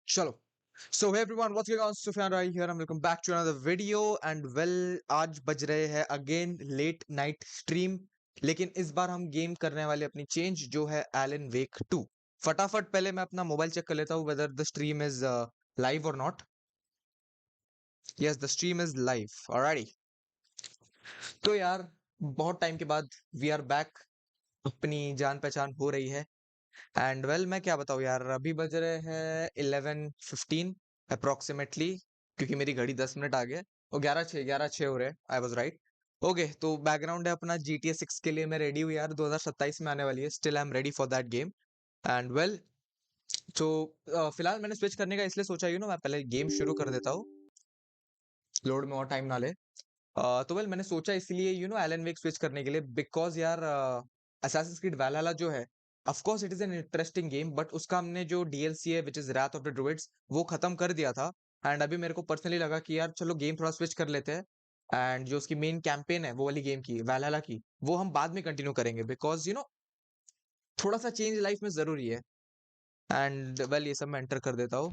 चलो। So hey everyone, what's going on? Sufiyan Rai here and welcome back to another video. And well, आज बज रहे हैं अगेन लेट नाइट स्ट्रीम, लेकिन इस बार हम गेम करने वाले अपनी चेंज, जो है एलन वेक 2। फटाफट पहले मैं अपना मोबाइल चेक कर लेता हूँ whether the stream is live or not. Yes, the stream is live. Alrighty. तो यार, बहुत टाइम के बाद वी आर बैक। अपनी जान पहचान हो रही है। एंड वेल, मैं क्या बताऊँ यार, अभी बज रहे हैं 11:15 अप्रोक्सीमेटली, क्योंकि मेरी घड़ी 10 मिनट आगे और 11:06 हो रहे हैं। I was right. ओके, तो बैकग्राउंड है अपना GTA 6 के लिए। मैं रेडी हूँ यार, 2027 में आने वाली है। Still I am ready for that game. And well, तो फिलहाल मैंने स्विच करने का इसलिए सोचा, मैं पहले गेम शुरू कर देता हूँ, लोड में और टाइम ना ले। तो वेल, मैंने सोचा इसलिए एलन वेक स्विच करने के लिए, बिकॉज यार असैसिन्स क्रीड वैलहल्ला जो है, of course it is an interesting game, but उसका हमने जो डीएलसी है, which is Wrath of the ड्रुइड्स, वो खत्म कर दिया था। एंड अभी मेरे को पर्सनली लगा कि यार चलो गेम थोड़ा स्विच कर लेते हैं। एंड जो उसकी मेन कैंपेन है, वो वाली गेम की, वैलहल्ला की, वो हम बाद में कंटिन्यू करेंगे, बिकॉज थोड़ा सा चेंज लाइफ में जरूरी है। एंड वेल, ये सब मैं एंटर कर देता हूँ।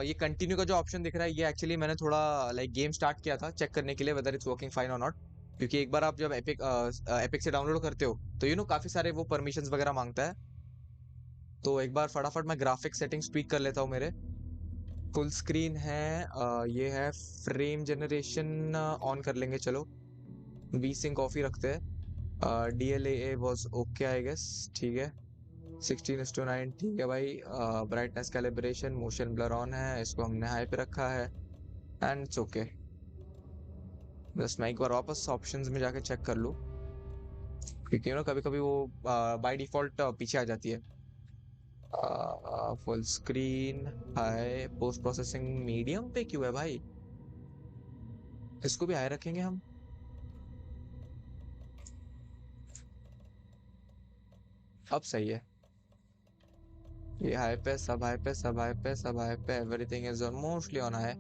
ये कंटिन्यू का जो ऑप्शन दिख रहा है, ये एक्चुअली मैंने थोड़ा लाइक गेम स्टार्ट किया था चेक करने के लिए वेदर इट्स वर्किंग फाइन और नॉट। क्योंकि एक बार आप जब एपिक एपिक से डाउनलोड करते हो, तो काफी सारे वो परमिशंस वगैरह मांगता है। तो एक बार फटाफट मैं ग्राफिक सेटिंग्स ट्वीक कर लेता हूँ मेरे। फुल स्क्रीन है। ये है फ्रेम जनरेशन, ऑन कर लेंगे चलो। वी सिंक ऑफ ही रखते हैं। DLAA was okay I guess. ठीक है। 16:9 ठीक है भाई। Brightness calibration, motion blur on है, इसको हमने हाई पे रखा है। And it's okay. बस मैं एक बार वापस ऑप्शंस में जाके चेक कर लूँ, क्योंकि कभी कभी वो बाय डिफॉल्ट पीछे आ जाती है। Full screen, high, post processing medium पे क्यों है भाई? इसको भी हाई रखेंगे हम। अब सही है। ये हाई पे, सब हाई पे, सब हाई पे, सब हाई पे, everything is mostly on high.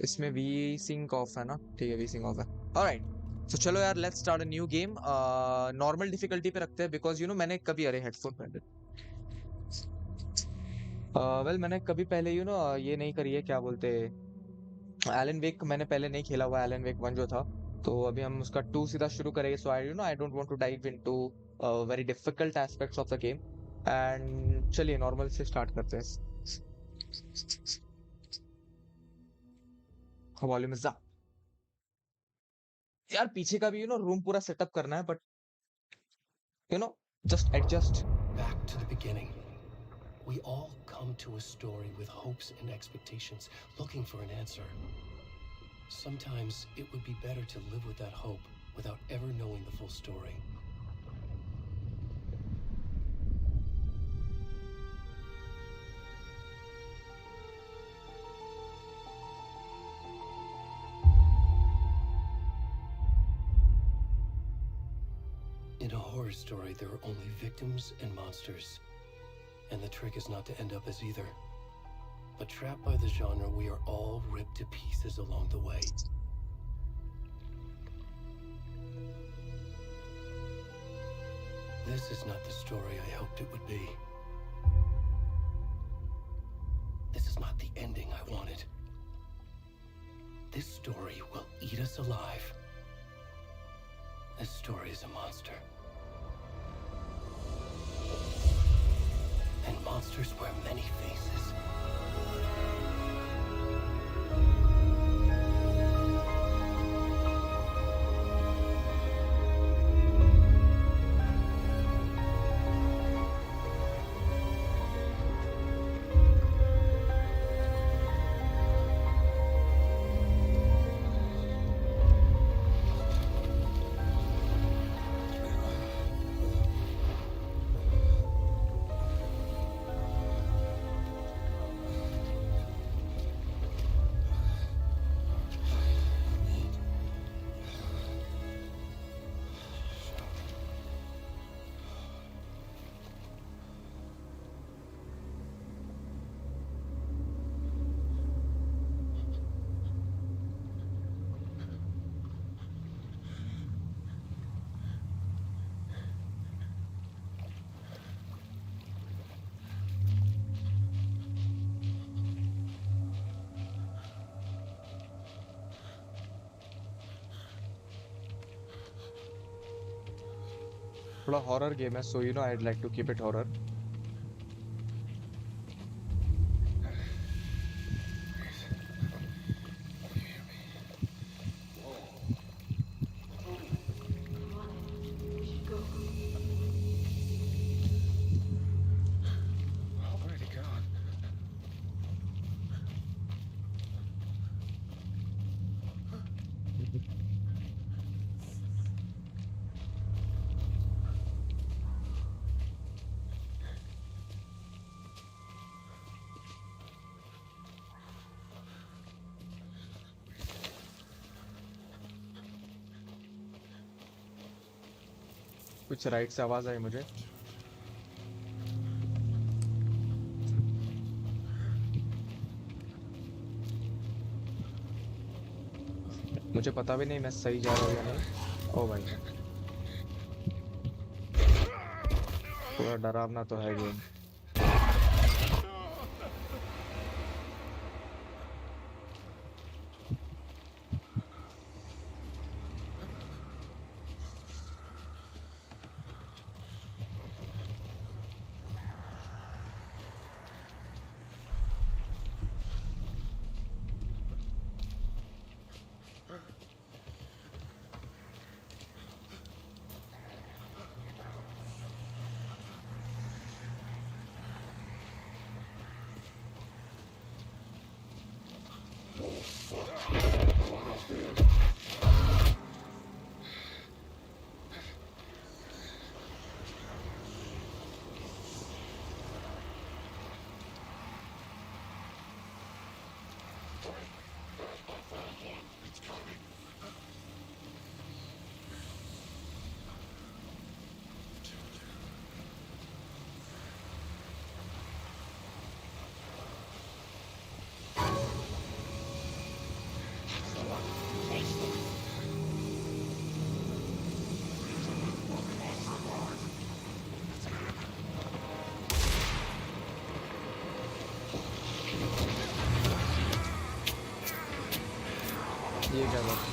इसमें वी सिंक ऑफ है ना? ठीक है, वी सिंक ऑफ है। ऑलराइट। तो चलो यार, let's start a new game. Normal difficulty पे रखते हैं, बिकॉज मैंने कभी, अरे हेडफोन पहन, वेल मैंने कभी पहले ये नहीं करी है, क्या बोलते, एलन वेक मैंने पहले नहीं खेला हुआ, एलन वेक 1 जो था। तो अभी हम उसका 2 सीधा शुरू करेंगे। So I don't want to dive into very difficult aspects of the game. And चलिए नॉर्मल से स्टार्ट करते हैं। Volume is up. यार पीछे का भी रूम पूरा सेटअप करना है, but just adjust. Back to the beginning. We all come to a story with hopes and expectations, looking for an answer. Sometimes it would be better to live with that hope without ever knowing the full story. In a horror story, there are only victims and monsters. And the trick is not to end up as either. But trapped by the genre, we are all ripped to pieces along the way. This is not the story I hoped it would be. This is not the ending I wanted. This story will eat us alive. This story is a monster. And monsters wear many faces. थोड़ा horror game है, सो I'd like to keep it horror. Where'd he go? कुछ right से आवाज आई मुझे. मुझे पता भी नहीं मैं सही जा रहा हूँ या नहीं. ओ भाई, थोड़ा डरावना तो है गेम. ये क्या बात.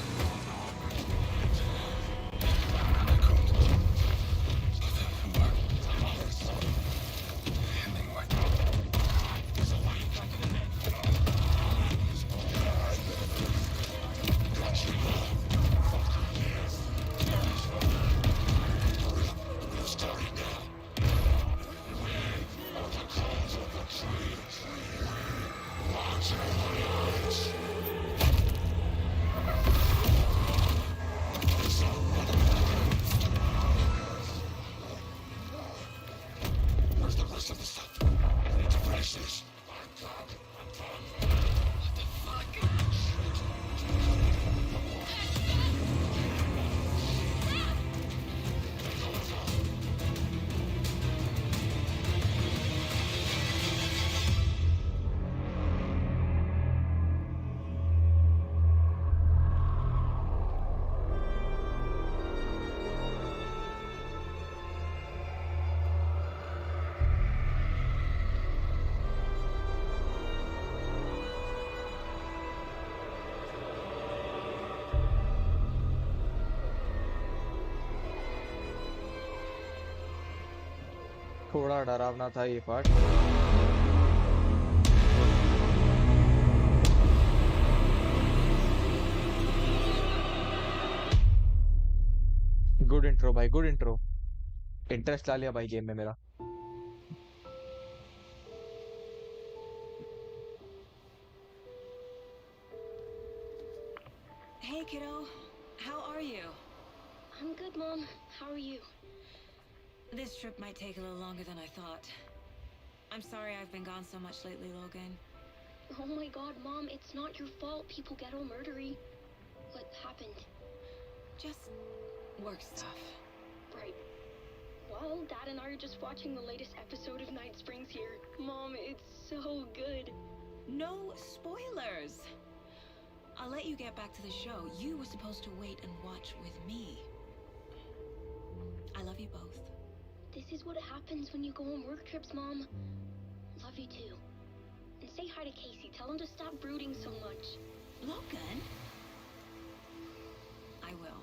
थोड़ा डरावना था ये पार्ट. गुड इंट्रो भाई, गुड इंट्रो. इंटरेस्ट ला लिया भाई गेम में मेरा. Hey, kiddo. How are you? I'm good, Mom. How are you? This trip might take a little longer than I thought. I'm sorry I've been gone so much lately, Logan. Oh my god, Mom, it's not your fault people get all murdery. What happened? Just work stuff. Right. Well, Dad and I are just watching the latest episode of Night Springs here. Mom, it's so good. No spoilers! I'll let you get back to the show. You were supposed to wait and watch with me. I love you both. This is what happens when you go on work trips, Mom. Love you too. And say hi to Casey. Tell him to stop brooding so much. Logan? I will.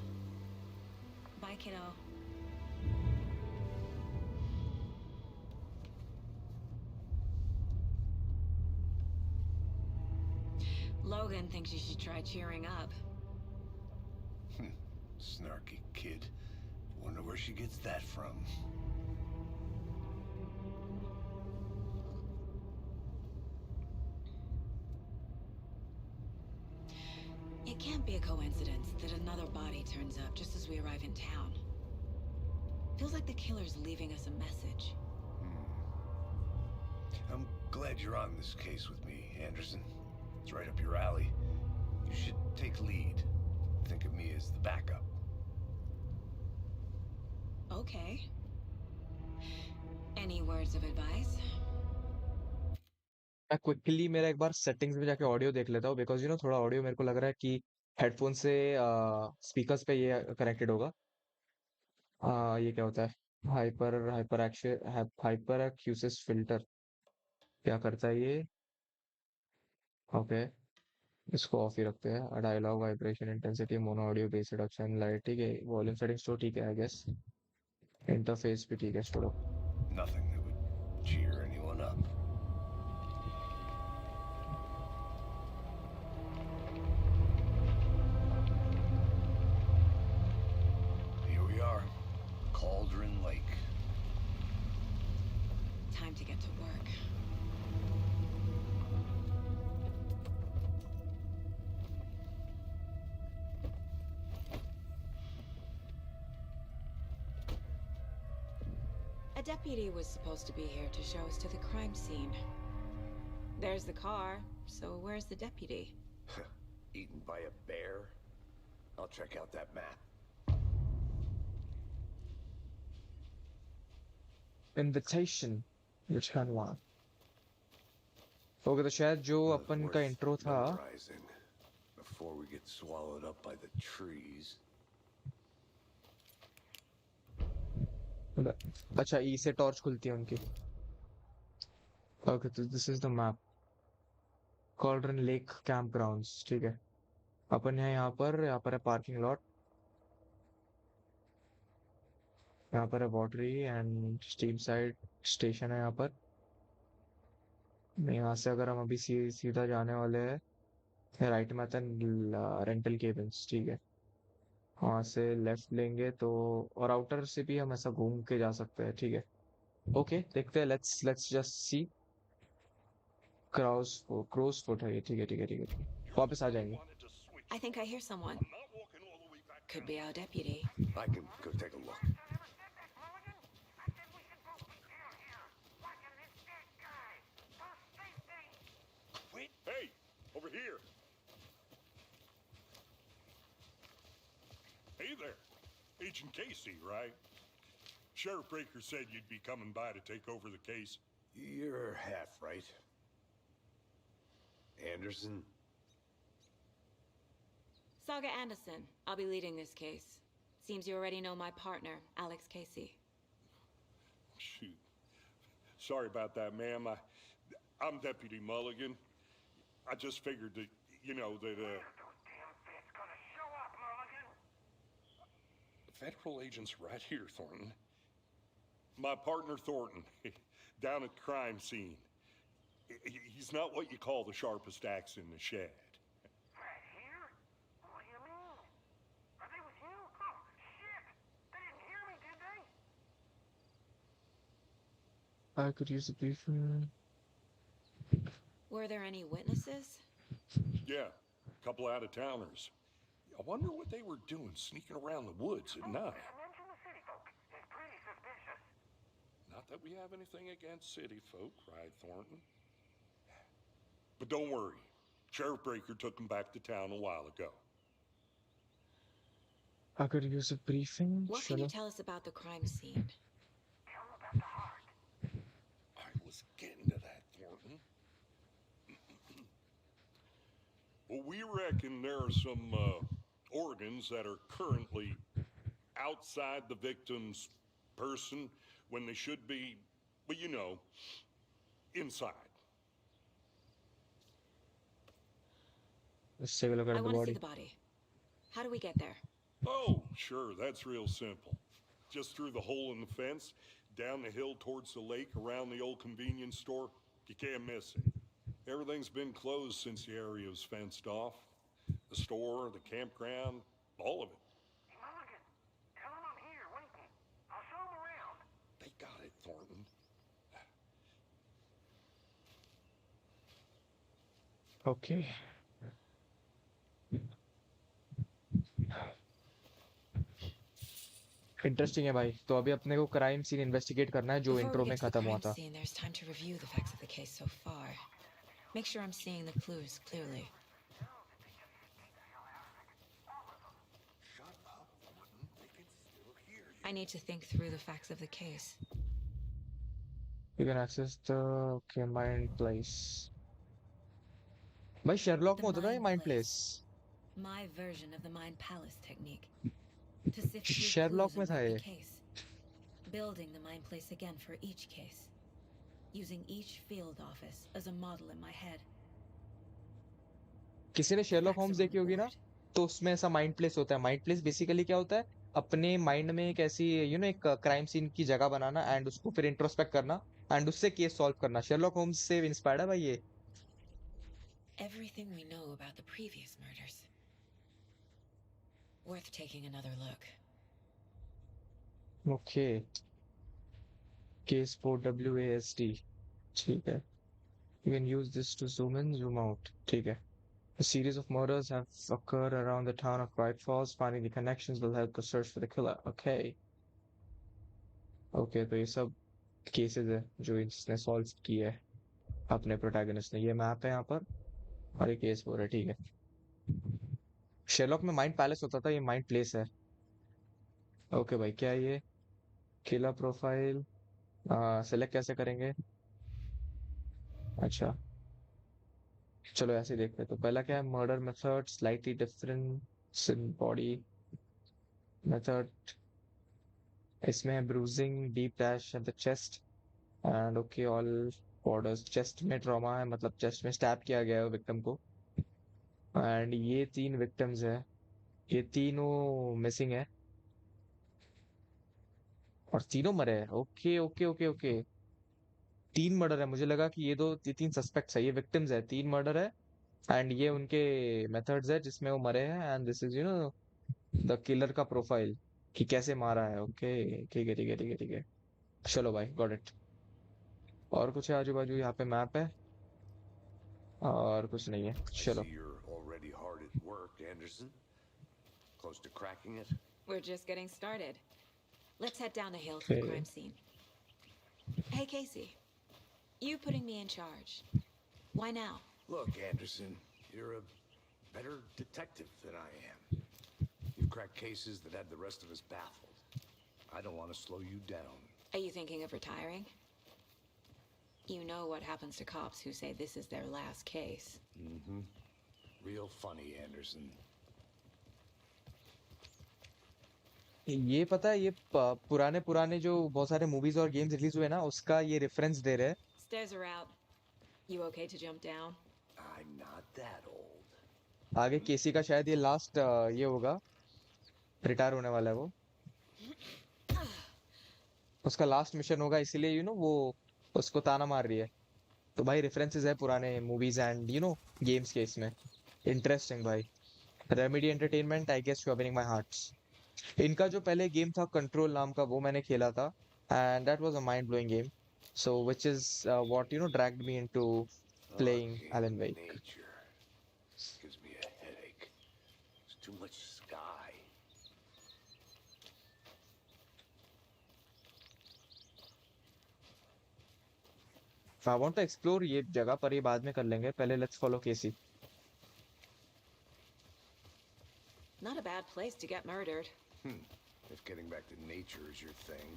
Bye, kiddo. Logan thinks you should try cheering up. Snarky kid. Wonder where she gets that from. It can't be a coincidence that another body turns up just as we arrive in town. Feels like the killer's leaving us a message. I'm glad you're on this case with me, Anderson. It's right up your alley. You should take lead. Think of me as the backup. Okay. Any words of advice? मैं quickly मेरा एक बार settings में जाके audio देख लेता हूँ because थोड़ा audio मेरे को लग रहा है कि हेडफोन से स्पीकर्स पे ये कनेक्टेड होगा। ये क्या होता है? हाइपर एक्यूसिस फिल्टर क्या करता है ये? ओके, इसको ऑफ ही रखते हैं। Dialogue vibration intensity mono audio bass reduction light, ठीक है। वॉल्यूम सेटिंग्स तो ठीक है आई गेस। इंटरफेस भी ठीक है, छोड़ो। Nothing that would cheer anyone up. Here we are. Cauldron Lake. Time to get to work. A deputy was supposed to be here to show us to the crime scene. There's the car, so where's the deputy? Eaten by a bear? I'll check out that map. Invitation return one. Okay, तो शायद जो अपन का intro था Memorizing before we get swallowed up by the trees. अच्छा, ई से torch खुलती है उनकी। ओके, तो this is the map. Cauldron lake camp grounds, ठीक है। अपन है यहाँ पर है पार्किंग लॉट, यहाँ पर है वॉटरी एंड स्टीम साइड स्टेशन है यहाँ पर। यहाँ से अगर हम अभी सीधा जाने वाले हैं राइट में आता है रेंटल केबिन्स, ठीक है। वहाँ से लेफ्ट लेंगे तो, और आउटर से भी हम ऐसा घूम के जा सकते हैं, ठीक है। ओके, देखते हैं। Let's just see. Crow's foot है ये, ठीक है ठीक है ठीक है ठीक है। वापस आ जाएंगे। I think I hear someone. Could be our deputy. I can go take a look. Hey, over here. Hey there. Agent Casey, right? Sheriff Breaker said you'd be coming by to take over the case. You're half right. Anderson? Saga Anderson. I'll be leading this case. Seems you already know my partner, Alex Casey. Shoot. Sorry about that, ma'am. I'm Deputy Mulligan. I just figured that, that, Federal agent's right here, Thornton. My partner, Thornton, down at the crime scene. He's not what you call the sharpest axe in the shed. Right here? What do you mean? Are they with you? Oh, shit! They didn't hear me, did they? I could use a briefing. Were there any witnesses? Yeah, a couple out-of-towners. I wonder what they were doing sneaking around the woods at night. Mention the city folk. It's pretty suspicious. Not that we have anything against city folk, cried Thornton. But don't worry. Sheriff Breaker took them back to town a while ago. I could use a briefing. What can you tell us about the crime scene? Tell them about the heart. I was getting to that, Thornton. Well, we reckon there are some organs that are currently outside the victim's person when they should be, well, inside. Let's take a look at I the want to see body. the body. How do we get there? Oh, sure, that's real simple. Just through the hole in the fence, down the hill towards the lake, around the old convenience store. You can't miss it. Everything's been closed since the area was fenced off. The store, the campground, all of it. Hey, Mulligan, tell him I'm here waiting. I'll show him around. They got it, Thornton. Okay. Interesting है भाई। तो अभी अपने को crime scene investigate करना है जो Before we intro में get to the खत्म हुआ crime था। scene, there's time to review the facts of the case so far. Make sure I'm seeing the clues clearly. Shut up, Thornton. They can still hear you. I need to think through the facts of the case. You can access the okay mind place. भाई Sherlock में The होता था ये Mind mind Place. Place. My version of the Mind Palace technique. To sift through Sherlock clues में and था work ये। the case. Building the Mind Place again for each case. Using each field office as a model in my head. किसी ने Sherlock Facts Holmes are on देखी the होगी ना, board. तो उसमें ऐसा माइंड प्लेस होता है। माइंड प्लेस बेसिकली क्या होता है, अपने माइंड में एक ऐसी एक क्राइम सीन की जगह बनाना एंड उसको फिर इंट्रोस्पेक्ट करना एंड उससे केस सॉल्व करना। शेरलॉक होम्स से इंस्पायर्ड है भाई ये। Everything we know about the previous murders. Worth taking another look. Okay, case 4WASD, ठीक है। You can use this to zoom in zoom out, ठीक है। A series of murders have occurred around the town of Bright Falls. Finding the connections will help the search for the killer. Okay. Okay, तो ये सब cases है जो इसने solve किए है अपने प्रोटैगनिस्ट ने। ये मैप है यहाँ पर और ये केस हो रहा है, ठीक है। शेरलॉक में माइंड पैलेस होता था, ये माइंड प्लेस है। ओके भाई, क्या है ये? किलर प्रोफाइल सेलेक्ट कैसे करेंगे? अच्छा, चलो ऐसे ही देखते हैं। तो पहला क्या है? Murder method slightly difference in body method. इसमें है bruising, deep dash at the chest and okay all borders. Chest में ट्रॉमा है, मतलब चेस्ट में स्टैब किया गया है विक्टिम को। एंड ये 3 विक्टिम्स है, ये तीनों मिसिंग है और तीनों मरे हैं। Okay okay okay okay, 3 murder है। मुझे लगा कि ये 3 सस्पेक्ट्स है, ये विक्टिम्स है। 3 मर्डर है एंड ये उनके मेथड्स है जिसमें वो मरे हैं and this is the killer का प्रोफाइल कि कैसे मारा है। ओके, ठीक है ठीक है ठीक है ठीक है, चलो भाई, गॉट इट। और कुछ है आजू बाजू? यहाँ पे मैप है और कुछ नहीं है, I चलो। see you're already hard at work, Anderson. Close to cracking it? We're just getting started. Let's head down the hill to the Okay. crime scene. Hey, Casey. You putting me in charge. Why now? Look, Anderson, you're a better detective than I am. You've cracked cases that had the rest of us baffled. I don't want to slow you down. Are you thinking of retiring? You know what happens to cops who say this is their last case. Mm-hmm. Real funny, Anderson. ये पता है, ये पुराने पुराने जो बहुत सारे movies और गेम्स रिलीज हुए ना, उसका ये रेफरेंस दे रहे हैं। Stairs are out. You okay to jump down? I'm not that old. आगे केसी का शायद ये लास्ट ये होगा, रिटायर होने वाला है वो, उसका लास्ट मिशन होगा, इसीलिए वो उसको ताना मार रही है। तो भाई रेफरेंसेस है पुराने मूवीज एंड गेम्स के इसमें। इंटरेस्टिंग भाई। Remedy Entertainment, I guess you are winning my hearts. इनका जो पहले गेम था कंट्रोल नाम का, वो मैंने खेला था and that was a mind blowing game, so which is what dragged me into playing Okay, Alan Wake. nature. Gives me a headache. There's too much sky. I want to explore ये जगह, पर ये बाद में कर लेंगे, पहले let's follow Casey. Not a bad place to get murdered. If getting back to nature is your thing.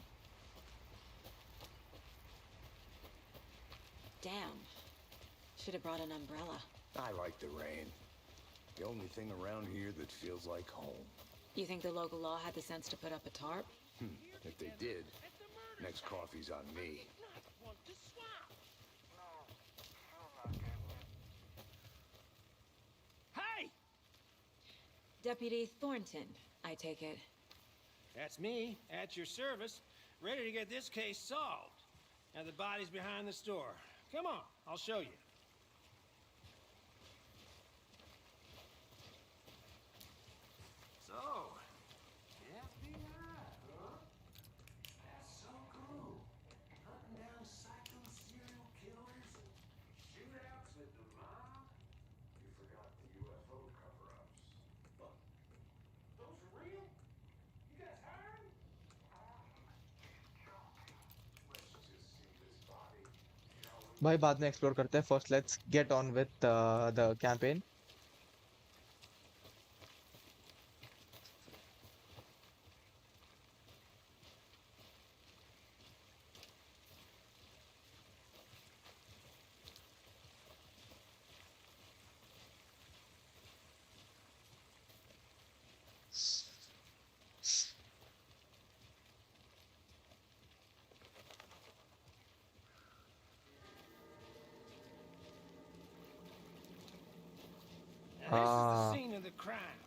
Damn. Should have brought an umbrella. I like the rain. The only thing around here that feels like home. You think the local law had the sense to put up a tarp? If they did, next coffee's on me. Hey! Deputy Thornton, I take it. That's me, at your service, ready to get this case solved. Now the body's behind the store. Come on, I'll show you. Oh, FBI, huh? That's so cool. Hunting down psycho serial killers and shootouts with the mob. You forgot the UFO cover-ups. What? Those are real? You guys hiring? Let's just see this body, shall we? भाई बाद में explore करते हैं. First let's get on with the campaign. Now, this is the Ah. scene of the crime.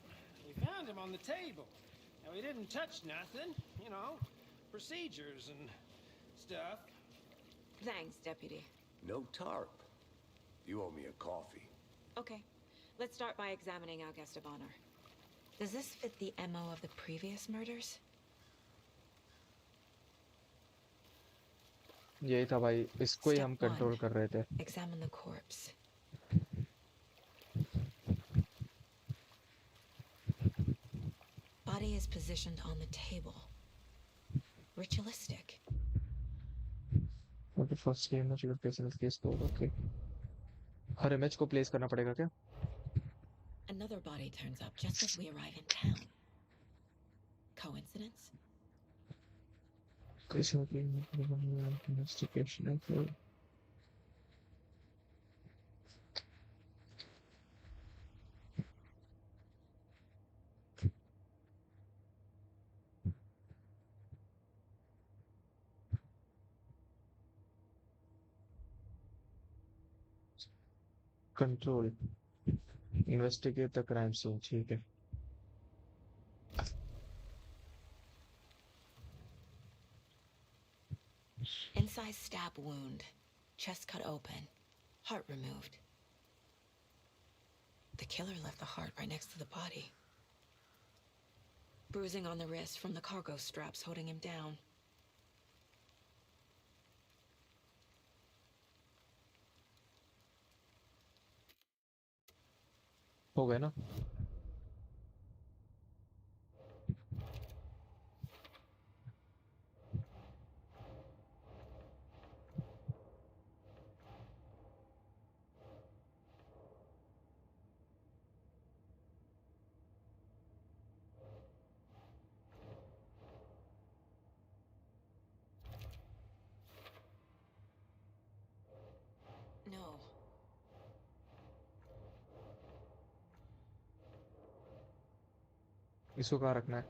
We found him on the table. Now, we didn't touch nothing, you know, procedures and stuff. Thanks, Deputy. No tarp. You owe me a coffee. Okay, let's start by examining our guest of honor. Does this fit the MO of the previous murders? यही था भाई, इसको ही हम Step control 1. कर रहे थे. Examine the corpse. Body is positioned on the table. Ritualistic. Okay, first game में जो प्लेस इन केस को ओके. हर इमेज को प्लेस करना पड़ेगा क्या? Another body turns up just as we arrive in town. Coincidence? कैसे होगी इन्वेस्टिगेशन है फिर. Control investigate the crime scene. ठीक है. Incise stab wound. Chest cut open. Heart removed. The killer left the heart right next to the body. Bruising on the wrist from the cargo straps holding him down. हो गया ना. No. इसको कहाँ रखना है?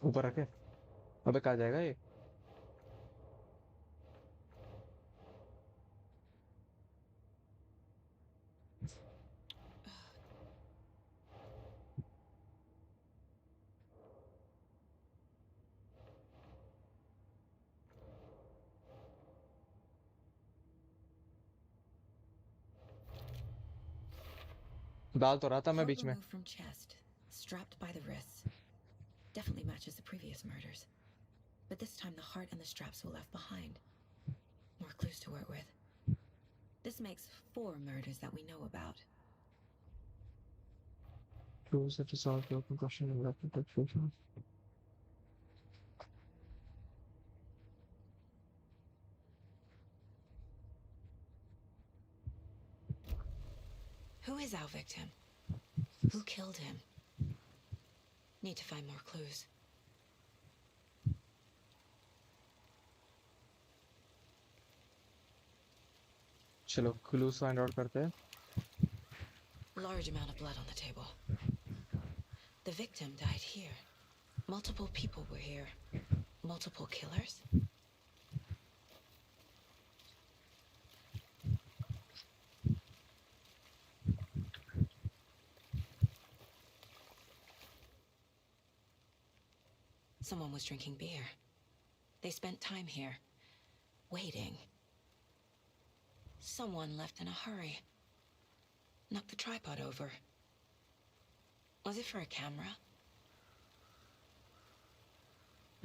ऊपर रखे. अबे कहाँ जाएगा ये? डाल तो रहा था मैं Heart बीच में. removed from chest, strapped by the wrists. Definitely matches the previous murders. But this time the heart and the straps were left behind. More clues to work with. This makes 4 murders that we know about. Clues that resolve the open question and left the future. Who is our victim? Who killed him? Need to find more clues. चलो clues find out करते हैं. Large amount of blood on the table. The victim died here. Multiple people were here. Multiple killers? Someone was drinking beer. They spent time here. Waiting. Someone left in a hurry. Knocked the tripod over. Was it for a camera?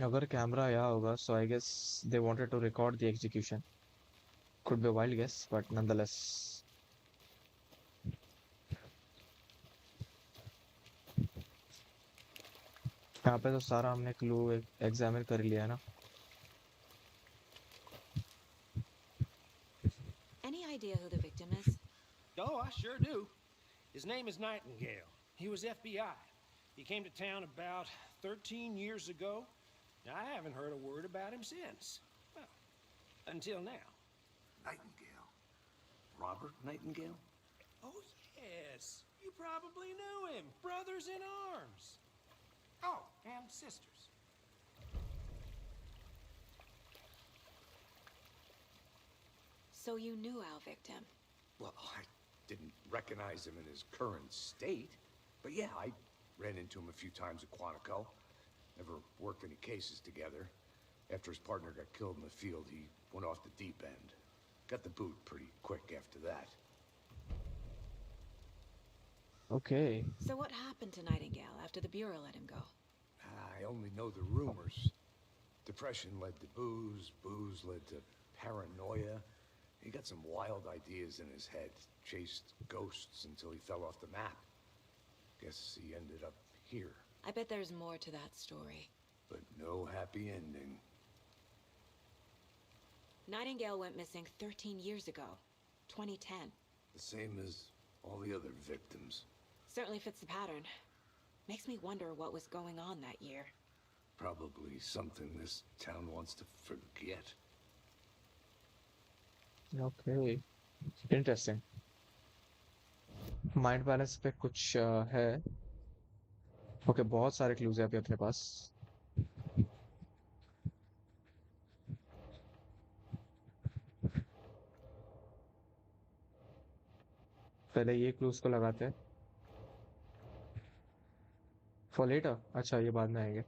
अगर camera आया होगा, so I guess they wanted to record the execution. Could be a wild guess, but nonetheless. यहाँ पे तो सारा हमने clue examine कर लिया है ना. Any idea who the victim is? Oh, I sure do. His name is Nightingale. He was FBI. He came to town about 13 years ago. Now, I haven't heard a word about him since. Well, until now. Nightingale. Robert Nightingale? Oh, yes. You probably knew him. Brothers in arms. Oh, and sisters. So you knew our victim? Well, I didn't recognize him in his current state. But yeah, I ran into him a few times at Quantico. Never worked any cases together. After his partner got killed in the field, he went off the deep end. Got the boot pretty quick after that. Okay. So what happened to Nightingale after the Bureau let him go? I only know the rumors. Depression led to booze, booze led to paranoia. He got some wild ideas in his head, chased ghosts until he fell off the map. Guess he ended up here. I bet there's more to that story. But no happy ending. Nightingale went missing 13 years ago, 2010. The same as all the other victims. Certainly fits the pattern. Makes me wonder what was going on that year. Probably something this town wants to forget. Okay. Interesting. Mind balance पे कुछ है. Okay, बहुत सारे clues है अभी अपने पास. पहले ये क्लूज को लगाते हैं. For letter. अच्छा, ये बाद में आएंगे.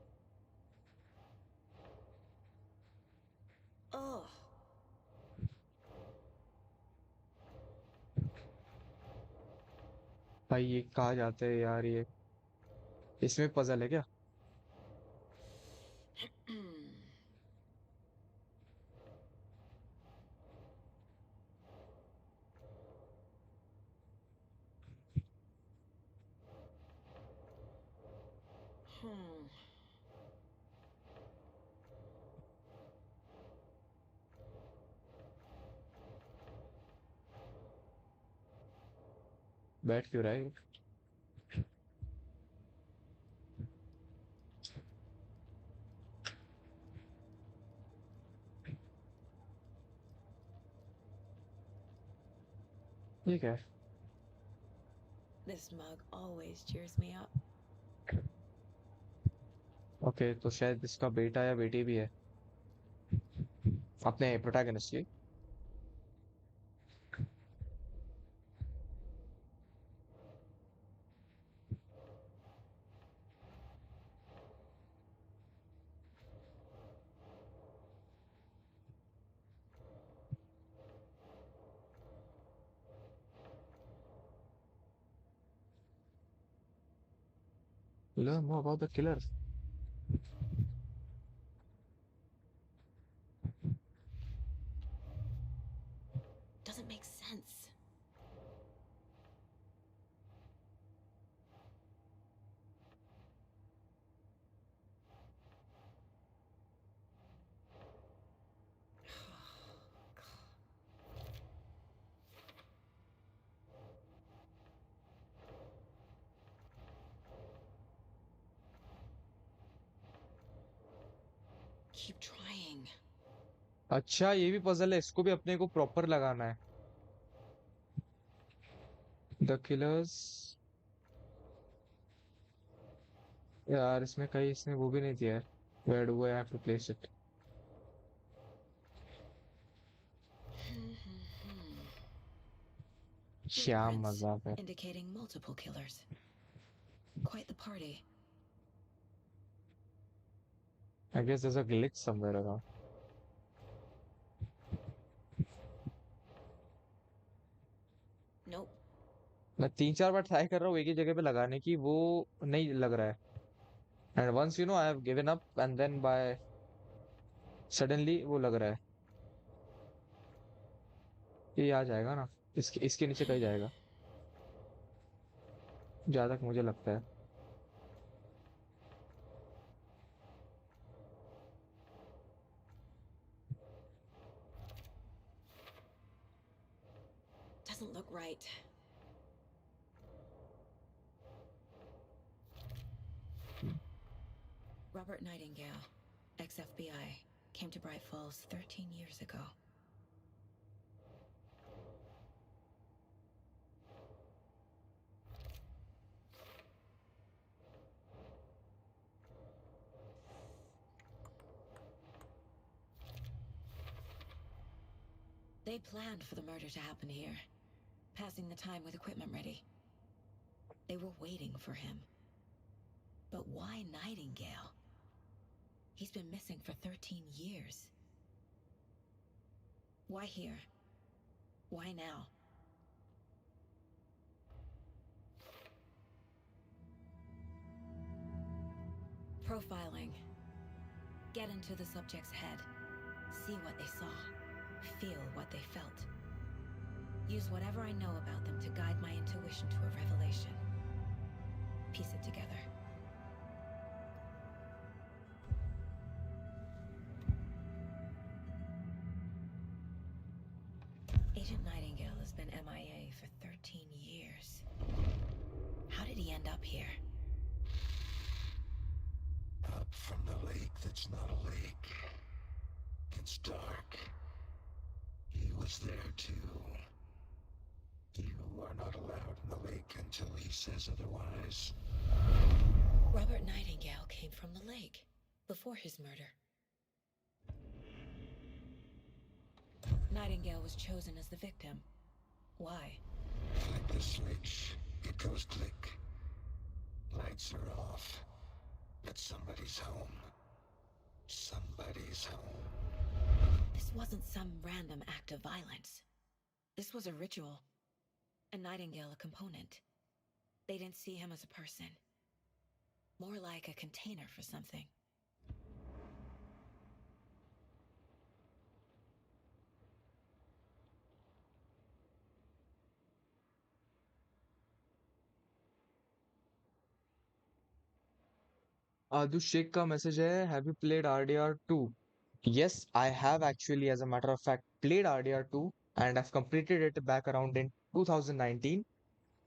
Ugh. भाई ये कहाँ जाते हैं यार? ये इसमें पजल है क्या? Hmm. बैठ क्यों रहा है? ये क्या है? This mug always cheers me up. Okay, तो शायद इसका बेटा या बेटी भी है अपने प्रोटैगनिस्ट की. Learn more about the killer. Doesn't make sense. Keep trying. अच्छा, ये भी पजल है. इसको भी अपने को प्रॉपर लगाना है. The killers. यार इसमें कहीं इसने वो भी नहीं दिया है. Where do I have to place it? क्या Footprints मजाक है. indicating multiple killers. Quite the party. I guess there's a glitch somewhere around. मैं 3-4 बार ट्राई कर रहा हूँ एक ही जगह पे लगाने की, वो नहीं लग रहा है। And once I have given up and then by suddenly वो लग रहा है। ये आ जाएगा ना, इसके इसके नीचे कहीं जाएगा, जहाँ तक मुझे लगता है। Doesn't look right. Robert Nightingale, ex-FBI, came to Bright Falls 13 years ago. They planned for the murder to happen here, passing the time with equipment ready. They were waiting for him. But why Nightingale? He's been missing for 13 years. Why here? Why now? Profiling. Get into the subject's head. See what they saw. Feel what they felt. Use whatever I know about them to guide my intuition to a revelation. Piece it together. Agent Nightingale has been MIA for 13 years. How did he end up here? Up from the lake that's not a lake. It's dark. He was there too. You are not allowed in the lake until he says otherwise. Robert Nightingale came from the lake before his murder. Nightingale was chosen as the victim. Why? Flick the switch. It goes click. Lights are off. But somebody's home. Somebody's home. This wasn't some random act of violence. This was a ritual. And Nightingale a component. They didn't see him as a person. More like a container for something. आदु Sheikh का message है, have you played RDR2? Yes, I have actually, as a matter of fact, played RDR2 and I've completed it back around in 2019.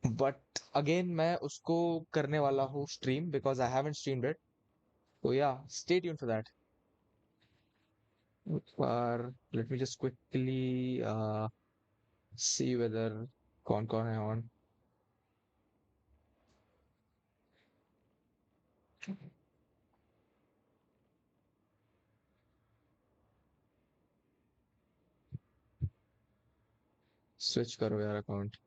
But again, मैं उसको करने वाला हूँ stream because I haven't streamed it. So yeah, stay tuned for that. Or let me just quickly see whether कौन-कौन है on. Switch करो यार account.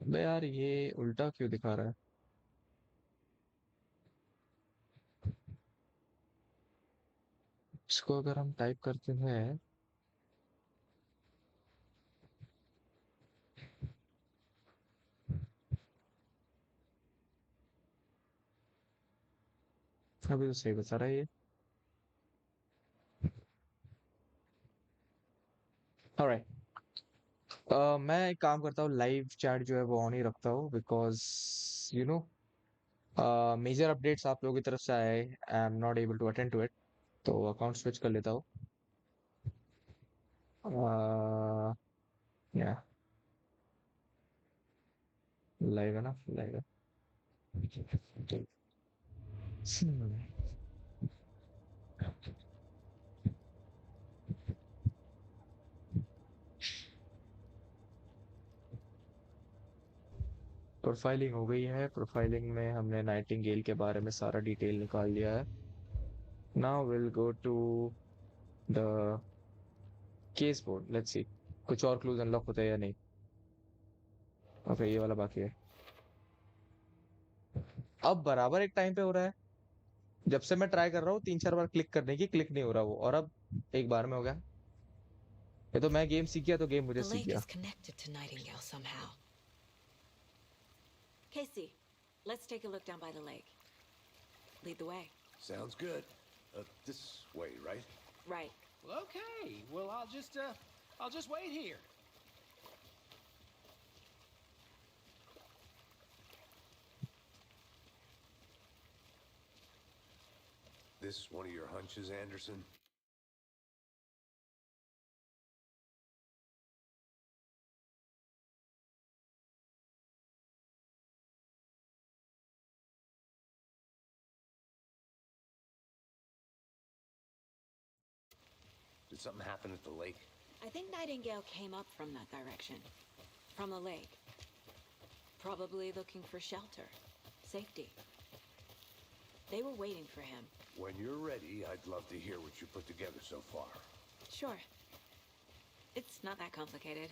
अबे यार ये उल्टा क्यों दिखा रहा है? इसको अगर हम टाइप करते हैं, अभी तो सही बता रहा है ये. Alright. मैं एक काम करता हूँ, लाइव चैट जो है वो ऑन ही रखता हूँ because you know major updates आप लोगों की तरफ से आए, I am not able to attend to it, तो अकाउंट स्विच कर लेता हूँ. या लाइव है ना, लाइव है. प्रोफाइलिंग हो गई है. प्रोफाइलिंग में हमने नाइटिंगेल के बारे में सारा डिटेल निकाल लिया है. Now will go to the case board, let's see कुछ और क्लूज अनलॉक होते हैं या नहीं. ओके, ये वाला बाकी है. अब बराबर एक टाइम पे हो रहा है. जब से मैं ट्राई कर रहा हूँ 3-4 बार क्लिक करने की, क्लिक नहीं हो रहा वो, और अब एक बार में हो गया. ये तो मैं गेम सीख गया तो गेम मुझे The सीख lake गया। is connected to Nightingale somehow. Casey, let's take a look down by the lake. Lead the way. Sounds good. This way, right? Right. Well, okay. Well, I'll just wait here. This one of your hunches, Anderson? Did something happen at the lake? I think Nightingale came up from that direction. From the lake. Probably looking for shelter. Safety. They were waiting for him. When you're ready, I'd love to hear what you put together so far. Sure. It's not that complicated.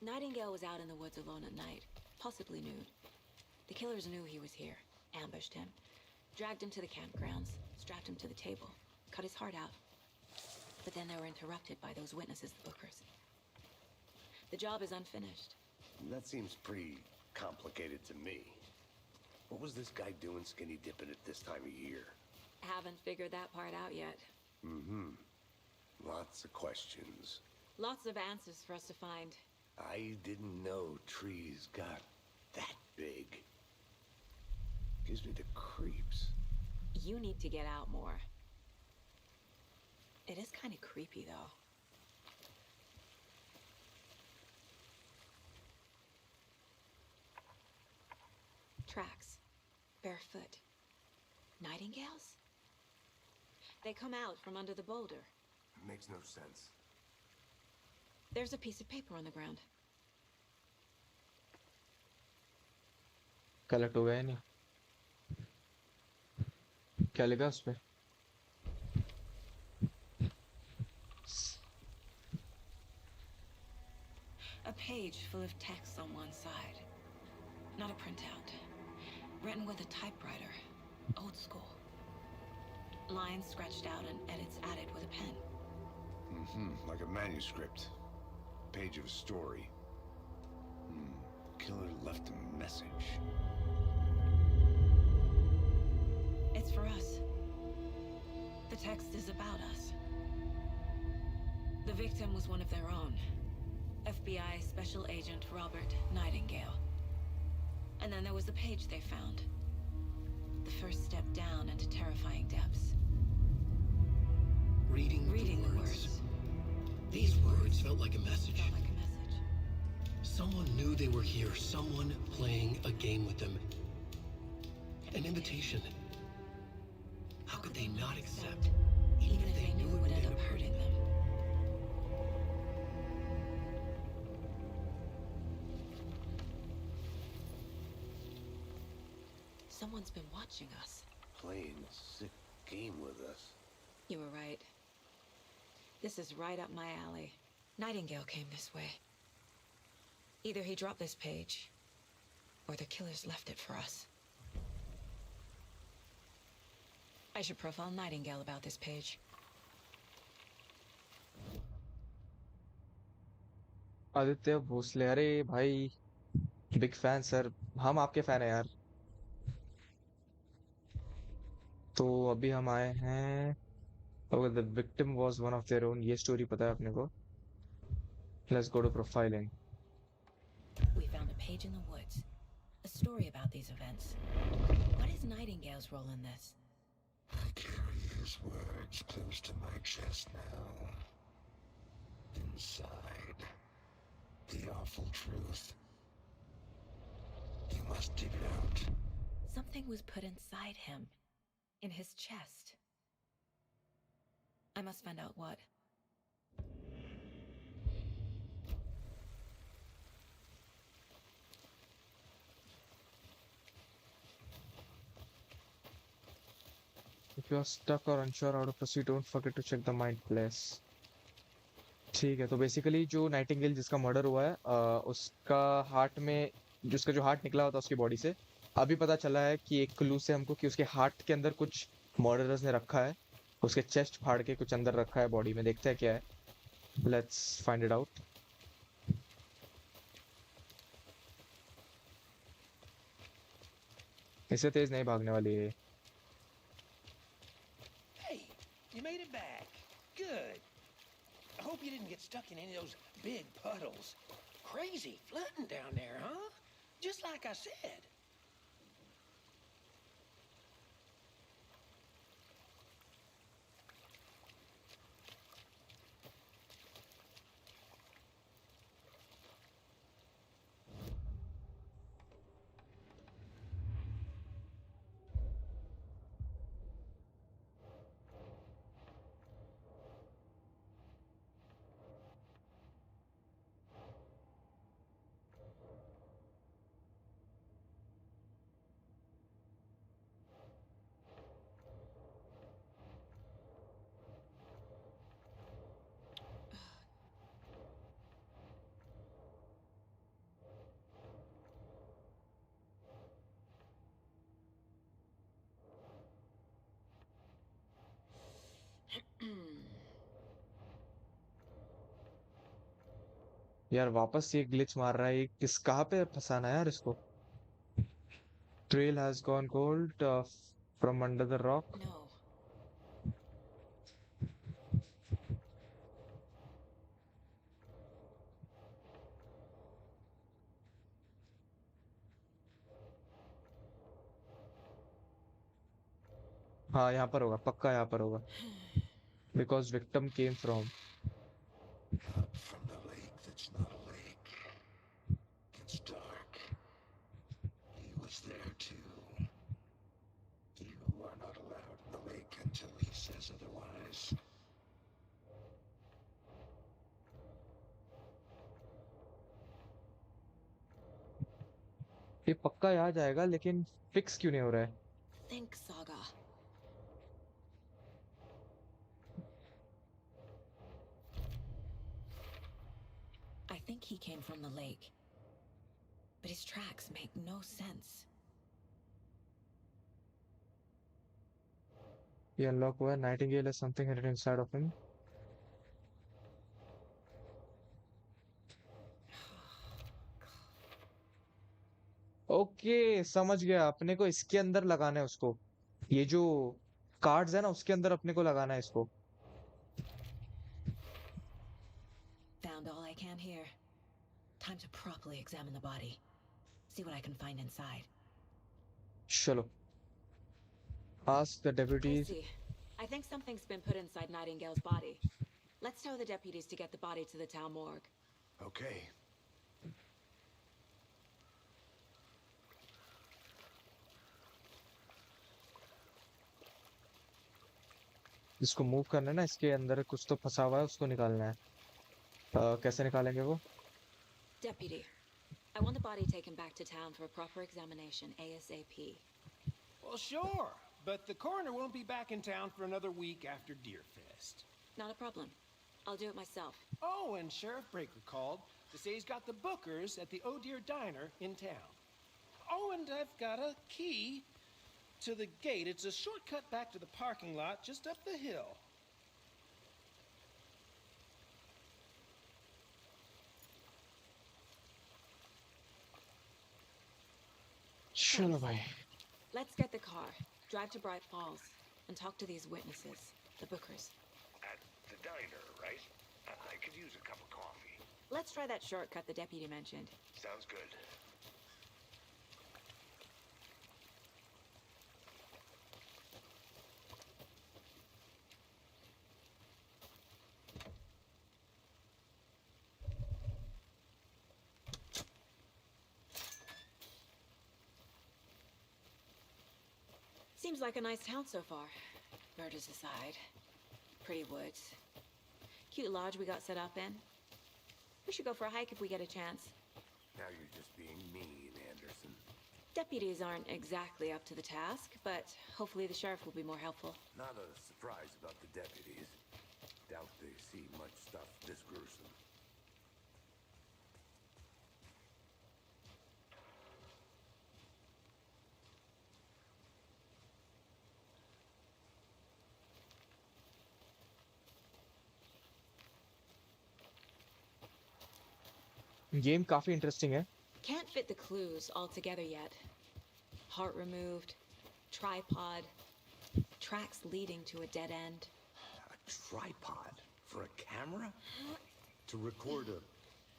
Nightingale was out in the woods alone at night, possibly nude. The killers knew he was here, ambushed him, dragged him to the campgrounds, strapped him to the table, cut his heart out. But then they were interrupted by those witnesses, the Bookers. The job is unfinished. That seems pretty complicated to me. What was this guy doing skinny dipping at this time of year? Haven't figured that part out yet. Mm-hmm. Lots of questions. Lots of answers for us to find. I didn't know trees got that big. Gives me the creeps. You need to get out more. It is kind of creepy, though. Tracks. Barefoot. Nightingales? They come out from under the boulder. Makes no sense. There's a piece of paper on the ground. Collect हो गया है नहीं? क्या लिखा उस पे? A page full of text on one side. Not a printout. Written with a typewriter. Old school. Lines scratched out and edits added with a pen. Mm-hmm. Like a manuscript. Page of a story. Killer left a message. It's for us. The text is about us. The victim was one of their own. FBI Special Agent Robert Nightingale. And then there was the page they found. The first step down into terrifying depths. Reading the words. These words felt like a message. Felt like a message. Someone knew they were here. Someone playing a game with them. An invitation. How could they not accept? Even if they knew it would end up hurting them. Someone's been watching us. Playing a sick game with us. You were right. This is right up my alley. Nightingale came this way. Either he dropped this page, or the killers left it for us. I should profile Nightingale about this page. Aditya Bhosle, अरे भाई, big fan sir, हम आपके fan है यार। तो अभी हम आए हैं, the victim was one of their own, ये स्टोरी पता है अपने को। Let's go to profiling. We found a page in the woods. A story about these events. What is Nightingale's role in this? I carry his words close to my chest now. Inside, the awful truth. You must dig it out. Something was put inside him. In his chest. I must find out what. If you are stuck or unsure how to proceed, don't forget to check the mind place. ठीक है, तो basically जो Nightingale जिसका murder हुआ है, उसका heart में, जिसका जो हार्ट निकला होता उसकी बॉडी से, अभी पता चला है कि एक क्लू से हमको कि उसके हार्ट के अंदर कुछ मर्डरर्स ने रखा है। उसके चेस्ट फाड़ के कुछ अंदर रखा है बॉडी में, देखते हैं क्या है। Let's find it out. इससे तेज नहीं भागने वाली है। Hey, you made it back. Good. I hope you didn't get stuck in any of those big puddles. Crazy flooding down there, huh? Just like I said. यार वापस ये glitch मार रहा है, ये किस कहाँ पे फंसाना है यार इसको। Trail has gone cold from under the rock. No. हाँ यहाँ पर होगा, पक्का यहाँ पर होगा। Because victim came from. Not from the lake that's not a lake. It's dark. He was there too. You are not allowed in the lake until he says otherwise. ये पक्का यहाँ जाएगा, लेकिन फिक्स क्यों नहीं हो रहा है। Think, Saga. I think he came from the lake. But his tracks make no sense. ये अनलॉक हुआ है। Nightingale has something hidden inside of him. Okay समझ गया, अपने को इसके अंदर लगाना है उसको। ये जो कार्ड्स है ना, उसके अंदर अपने को लगाना है इसको। Found all I can here. Time to properly examine the body. See what I can find inside. चलो। ask the I deputies. see. I think something's been put inside Nightingale's body. Let's tell the deputies to get the body to the town morgue. Okay. इसको move करना है ना, इसके अंदर कुछ तो फंसा हुआ है, उसको निकालना है। कैसे निकालेंगे वो। Deputy, I want the body taken back to town for a proper examination ASAP. Well, sure. But the coroner won't be back in town for another week after Deerfest. Not a problem. I'll do it myself. Oh, and Sheriff Breaker called to say he's got the bookers at the Oh Dear Diner in town. Oh, and I've got a key to the gate. It's a shortcut back to the parking lot just up the hill. चलो भाई। Let's get the car, drive to Bright Falls, and talk to these witnesses, the bookers. At the diner, right? I could use a cup of coffee. Let's try that shortcut the deputy mentioned. Sounds good. Seems like a nice town so far. Murders aside. Pretty woods. Cute lodge we got set up in. We should go for a hike if we get a chance. Now you're just being mean, Anderson. Deputies aren't exactly up to the task, but hopefully the sheriff will be more helpful. Not a surprise about the deputies. Doubt they see much stuff this gruesome. Game काफी interesting है। Can't fit the clues all together yet. Heart removed, tripod, tracks leading to a dead end. A tripod for a camera? To record a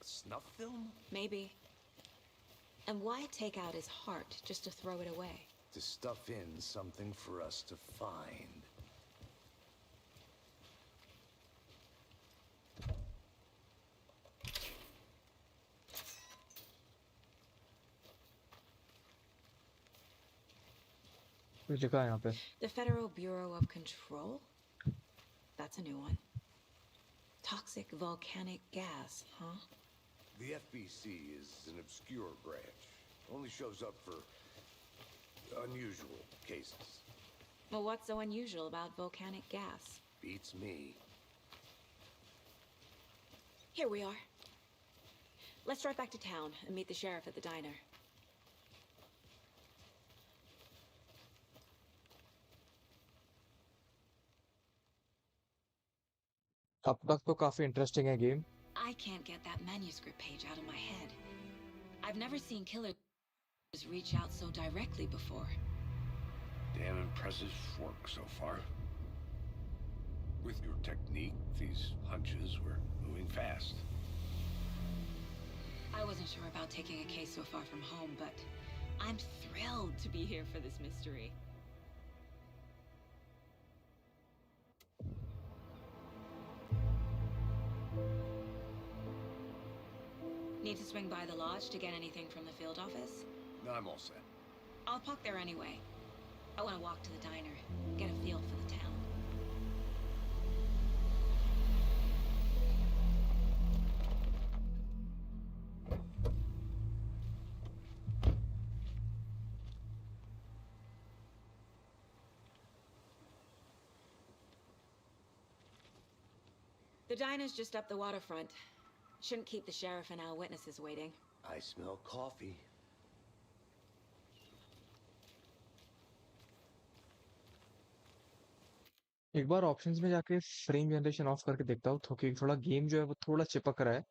snuff film? Maybe. And why take out his heart just to throw it away? To stuff in something for us to find. कुछ लिखा है यहाँ पे। The Federal Bureau of Control? That's a new one. Toxic volcanic gas, huh? The FBC is an obscure branch. Only shows up for unusual cases. Well, what's so unusual about volcanic gas? Beats me. Here we are. Let's drive back to town and meet the sheriff at the diner. अब तक तो काफी interesting है game. I can't get that manuscript page out of my head. I've never seen killers reach out so directly before. Damn impressive work so far. With your technique, these hunches were moving fast. I wasn't sure about taking a case so far from home, but I'm thrilled to be here for this mystery. Need to swing by the lodge to get anything from the field office? No, I'm all set. I'll park there anyway. I want to walk to the diner, get a feel for the town. The diner's just up the waterfront. Shouldn't keep the sheriff and our witnesses waiting. I smell coffee. एक बार options में जाके frame generation of करके देखता हूँ, क्योंकि थोड़ा game जो है वो थोड़ा चिपक रहा है।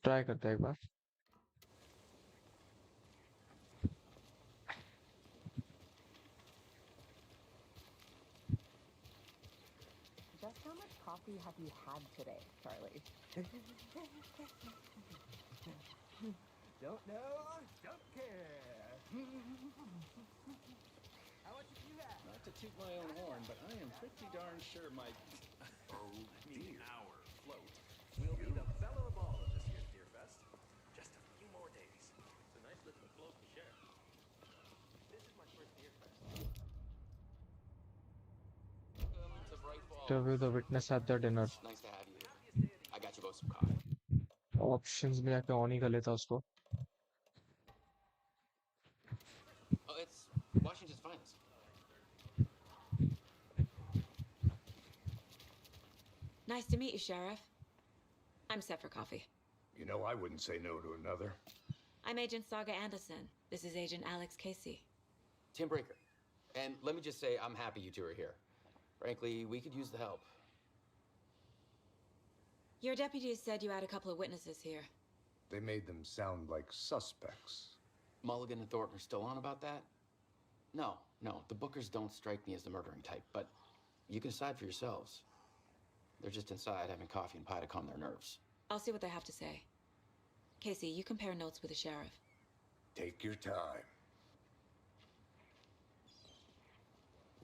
ट्राई करते हैं एक बार। Just how much coffee have you had today, Charlie? Don't know, don't care. How much have you had? Not to toot my own horn, but I am pretty darn sure my Our float will be the belle of all of this year's Deer Fest. Just a few more days. It's a nice looking float to share. This is my first Deer Fest. to Bright Falls. Interview the witness at the dinner. Nice to have you here. I got you both some coffee. Options में जाके on ही कर लेता उसको। Oh, it's Washington's finest. Nice to meet you, Sheriff. I'm set for coffee. You know, I wouldn't say no to another. I'm Agent Saga Anderson. This is Agent Alex Casey. Tim Breaker. And let me just say, I'm happy you two are here. Frankly, we could use the help. Your deputies said you had a couple of witnesses here. They made them sound like suspects. Mulligan and Thornton are still on about that? No. The Bookers don't strike me as the murdering type, but you can decide for yourselves. They're just inside having coffee and pie to calm their nerves. I'll see what they have to say. Casey, you compare notes with the sheriff. Take your time.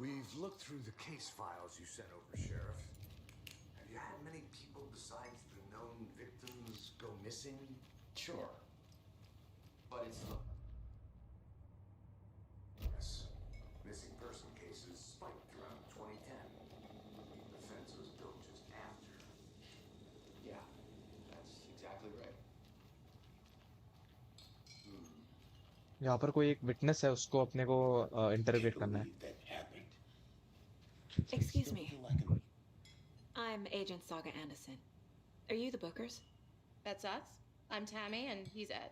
We've looked through the case files you sent over, Sheriff. Have you had many people besides the known victims go missing? Sure. But it's... Yes. Missing person cases spiked around 2010. The fence was built just after. Yeah, that's exactly right. यहाँ पर कोई एक witness है, उसको अपने को interrogate करना है। Excuse me. I'm Agent Saga Anderson. Are you the Bookers? That's us. I'm Tammy, and he's Ed.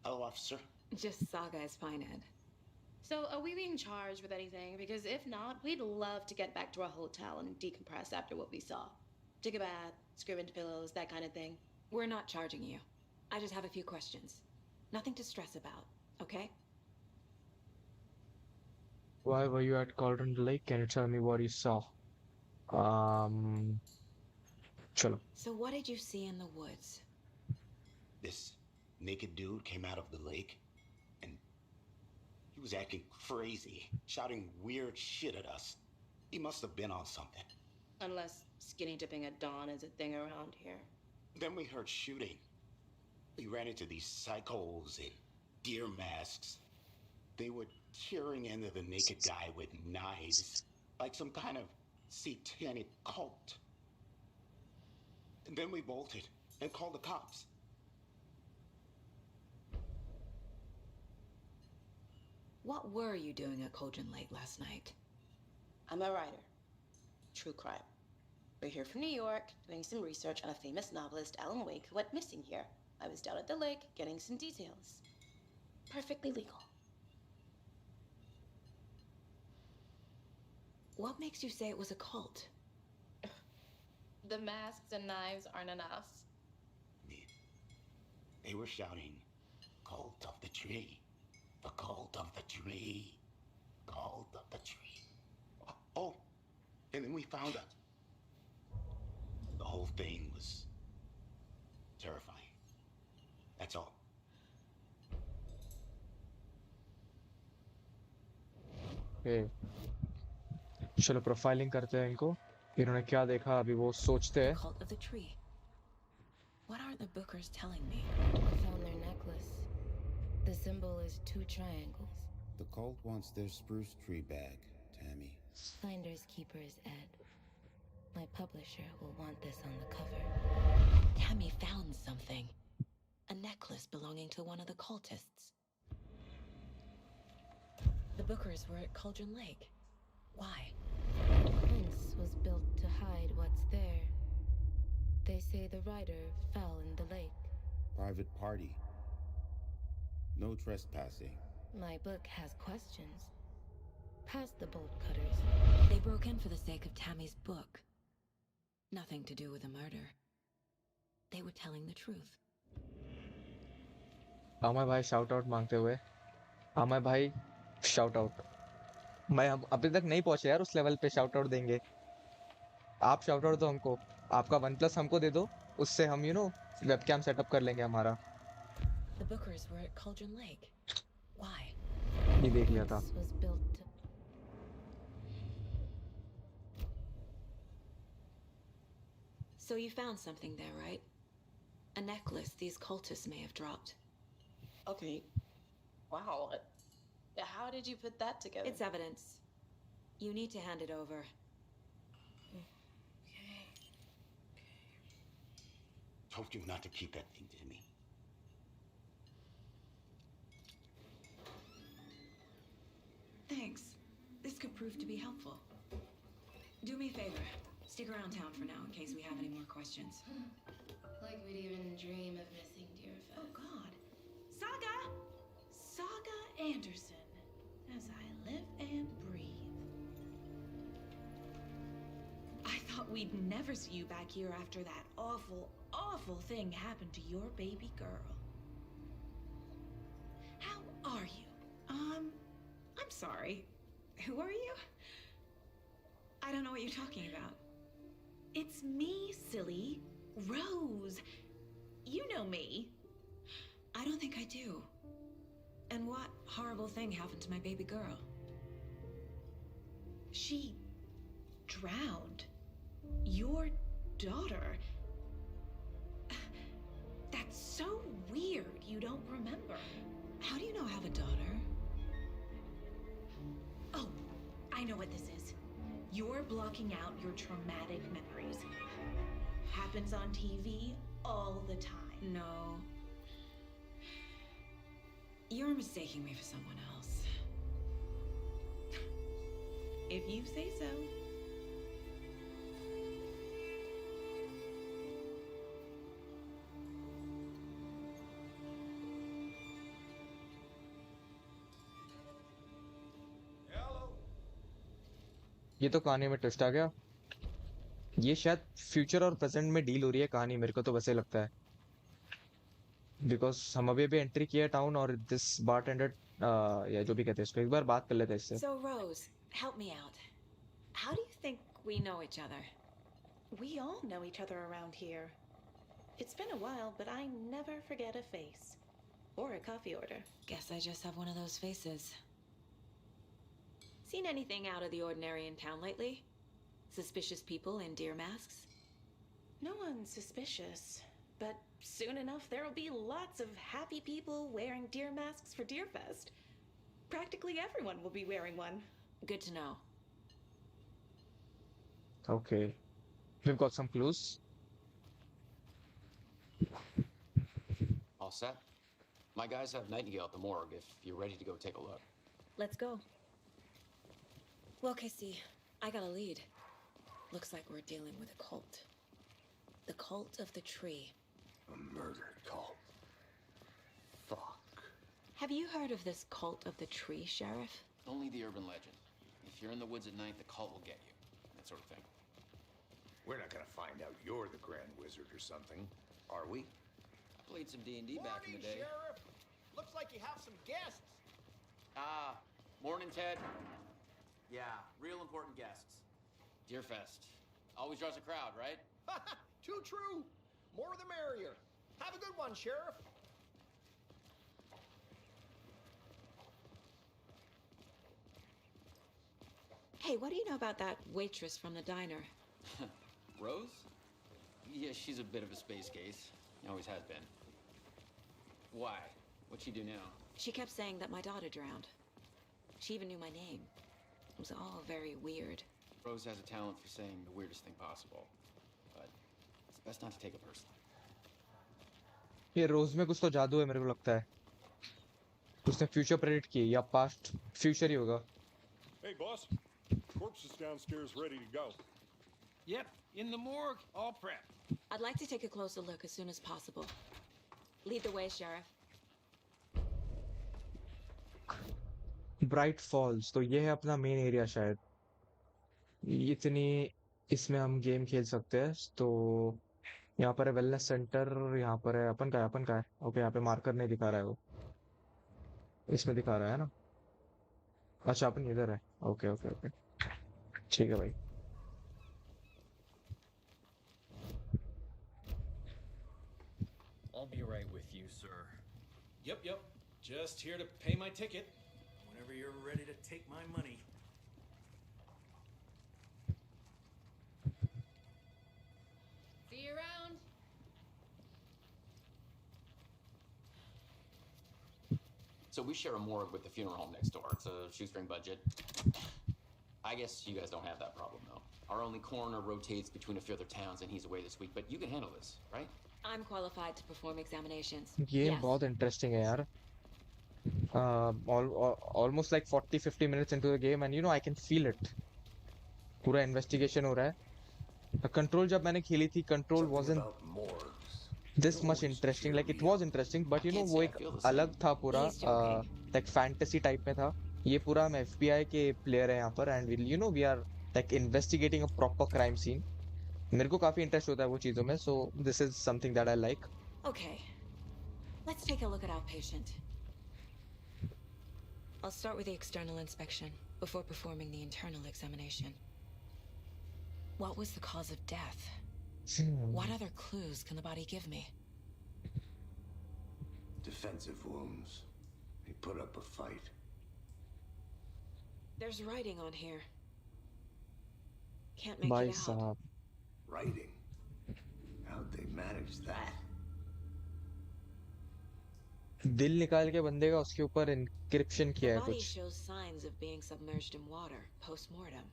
Hello, officer. Just Saga is fine, Ed. So, are we being charged with anything? Because if not, we'd love to get back to our hotel and decompress after what we saw. Take a bath, scream into pillows, that kind of thing. We're not charging you. I just have a few questions. Nothing to stress about, okay? Why were you at Cauldron Lake? Can you tell me what you saw? Um, Chalo. So what did you see in the woods? This naked dude came out of the lake, and he was acting crazy, shouting weird shit at us. He must have been on something. Unless skinny dipping at dawn is a thing around here. Then we heard shooting. We ran into these psychos in deer masks. They were tearing into the naked guy with knives, like some kind of satanic cult. And then we bolted and called the cops. What were you doing at Cauldron Lake last night? I'm a writer. True crime. We're here from New York, doing some research on a famous novelist, Alan Wake, who went missing here. I was down at the lake, getting some details. Perfectly legal. What makes you say it was a cult? The masks and knives aren't enough. They were shouting, "Cult of the tree, the cult of the tree, cult of the tree." Oh, and then we found out. The whole thing was terrifying. That's all. Okay. चलो profiling करते हैं इनको इन्होंने क्या देखा अभी वो सोचते हैं Cult of the tree. What aren't the bookers telling me? I found their necklace. The symbol is 2 triangles. The cult wants their spruce tree bag, Tammy. Finders keepers, Ed. My publisher will want this on the cover. Tammy found something. A necklace belonging to one of the cultists. The bookers were at Cauldron Lake. Why? The fence was built to hide what's there. They say the writer fell in the lake. Private party. No trespassing. My book has questions. Past the bolt cutters. They broke in for the sake of Tammy's book. Nothing to do with the murder. They were telling the truth. Amay भाई shout out मांगते हुए अमय भाई shout out मैं हम अभी तक नहीं पहुंचे यार उस लेवल पे शाउट आउट देंगे आप शाउट आउट दो हमको आपका OnePlus हमको दे दो उससे हम वेबकैम सेटअप कर लेंगे हमारा The bookers were at Cauldron Lake. Why? ये देख लिया था This was built to... So you found something there, right? A necklace these cultists may have dropped. Okay. Wow. How did you put that together? It's evidence. You need to hand it over. Okay. Told you not to keep that thing to me. Thanks. This could prove to be helpful. Do me a favor. Stick around town for now in case we have any more questions. Like we'd even dream of missing Deerfest. Oh, God. Saga Anderson. As I live and breathe. I thought we'd never see you back here after that awful, awful thing happened to your baby girl. How are you? I'm sorry. Who are you? I don't know what you're talking about. It's me, silly. Rose. You know me. I don't think I do. And what horrible thing happened to my baby girl? She drowned. Your daughter. That's so weird you don't remember. How do you know I have a daughter? Oh, I know what this is. You're blocking out your traumatic memories. Happens on TV all the time. No. You're mistaking me for someone else. If you say so. ये तो कहानी में twist आ गया ये शायद future और present में deal हो रही है कहानी मेरे को तो वैसे लगता है बिकॉज हम अभी अभी एंट्री किया टाउन और दिस बारटेंडर या जो भी कहते हैं इसको एक बार बात कर लेते हैं इससे. So, Rose, help me out. How do you think we know each other? We all know each other around here. It's been a while, but I never forget a face. Or a coffee order. Guess I just have one of those faces. Seen anything out of the ordinary in town lately? Suspicious people in deer masks? No one's suspicious. But soon enough, there'll be lots of happy people wearing deer masks for Deerfest. Practically everyone will be wearing one. Good to know. Okay, we've got some clues. All set? My guys have Nightingale at the morgue if you're ready to go take a look. Let's go. Well, Casey, I got a lead. Looks like we're dealing with a cult. The cult of the tree. A murder cult. Fuck. Have you heard of this cult of the tree, Sheriff? Only the urban legend. If you're in the woods at night, the cult will get you. That sort of thing. We're not gonna find out you're the Grand Wizard or something, are we? I played some D&D back in the day. Sheriff. Looks like you have some guests. Ah, morning, Ted. Yeah, real important guests. Deerfest. Always draws a crowd, right? Too true. More the merrier. Have a good one, Sheriff. Hey, what do you know about that waitress from the diner? Rose? Yeah, she's a bit of a space case. Always has been. Why? What'd she do now? She kept saying that my daughter drowned. She even knew my name. It was all very weird. Rose has a talent for saying the weirdest thing possible. But it's best not to take it personally. ये रोज में कुछ तो जादू है मेरे को लगता है. उसने फ्यूचर प्रेडिक्ट किया या पास्ट फ्यूचर ही होगा. Hey, boss. Corpse is downstairs ready to go. Yep, in the morgue, all prepped. I'd like to take a closer look as soon as possible. Lead the way, Sheriff. Bright Falls तो ये है अपना main area शायद. इतनी इसमें हम game खेल सकते हैं. तो यहाँ पर है वेलनेस सेंटर. यहाँ पर है अपन का है. ओके, यहाँ पे मार्कर नहीं दिखा रहा है वो. इसमें दिखा रहा है ना. अच्छा अपन इधर है. ओके ओके ओके, ठीक है भाई. I'll be right with you, sir. Yep. Just here to pay my ticket. Whenever you're ready to take my money. See you around. So we share a morgue with the funeral home next door. It's a shoestring budget. I guess you guys don't have that problem, though. Our only coroner rotates between a few other towns, and he's away this week. But you can handle this, right? I'm qualified to perform examinations. Game Yes. बहुत interesting है यार. Almost like 40-50 minutes into the game and I can feel it. पूरा investigation हो रहा है. Control जब मैंने खेली थी, control wasn't this much interesting. Like it was interesting, but वो एक अलग था पूरा. Like fantasy type में था. ये पूरा हम FBI के प्लेयर है यहाँ पर and we are like investigating a proper crime scene. मेरे को काफी इंटरेस्ट होता है वो चीजों में. So this is something that I like. Okay. Let's take a look at our patient. I'll start with the external inspection before performing the internal examination. What was the cause of death? What other clues can the body give me? Defensive wounds. He put up a fight. There's writing on here. Can't make भाई it out. साहब. Writing? How'd they manage that? दिल निकाल के बंदे का उसके ऊपर encryption किया The है body कुछ. shows signs of being submerged in water post-mortem.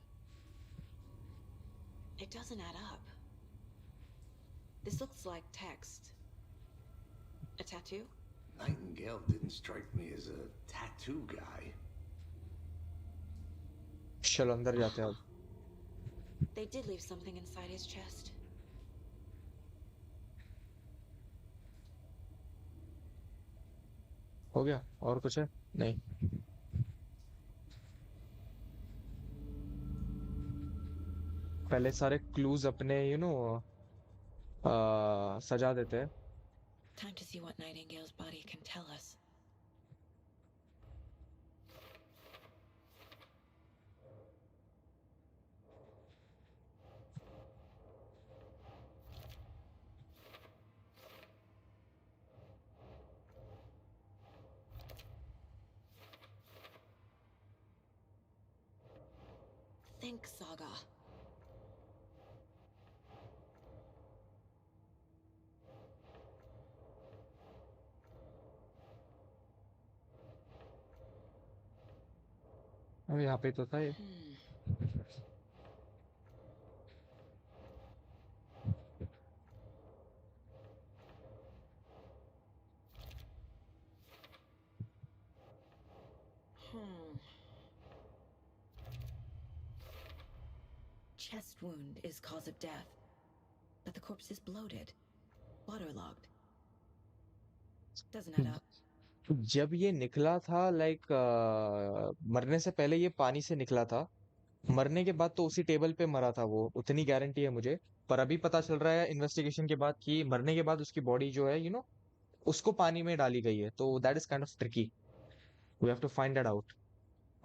It doesn't add up. This looks like text. A tattoo? Nightingale didn't strike me as a tattoo guy. चलो अंदर जाते हैं अब. They did leave something inside his chest. हो गया और कुछ है? नहीं. पहले सारे क्लूज अपने सजा देते हैं Time to see what Nightingale's body can tell us. Think, Saga. अब यहाँ पे तो था ये। Chest wound is cause of death, but the corpse is bloated, waterlogged. Doesn't add up. जब ये निकला था मरने से पहले ये पानी से निकला था, मरने के बाद तो उसी टेबल पे मरा था वो, उतनी गारंटी है मुझे। पर अभी पता चल रहा है इन्वेस्टिगेशन के बाद कि मरने के बाद उसकी बॉडी जो है उसको पानी में डाली गई है, तो that is kind of tricky. We have to find that out.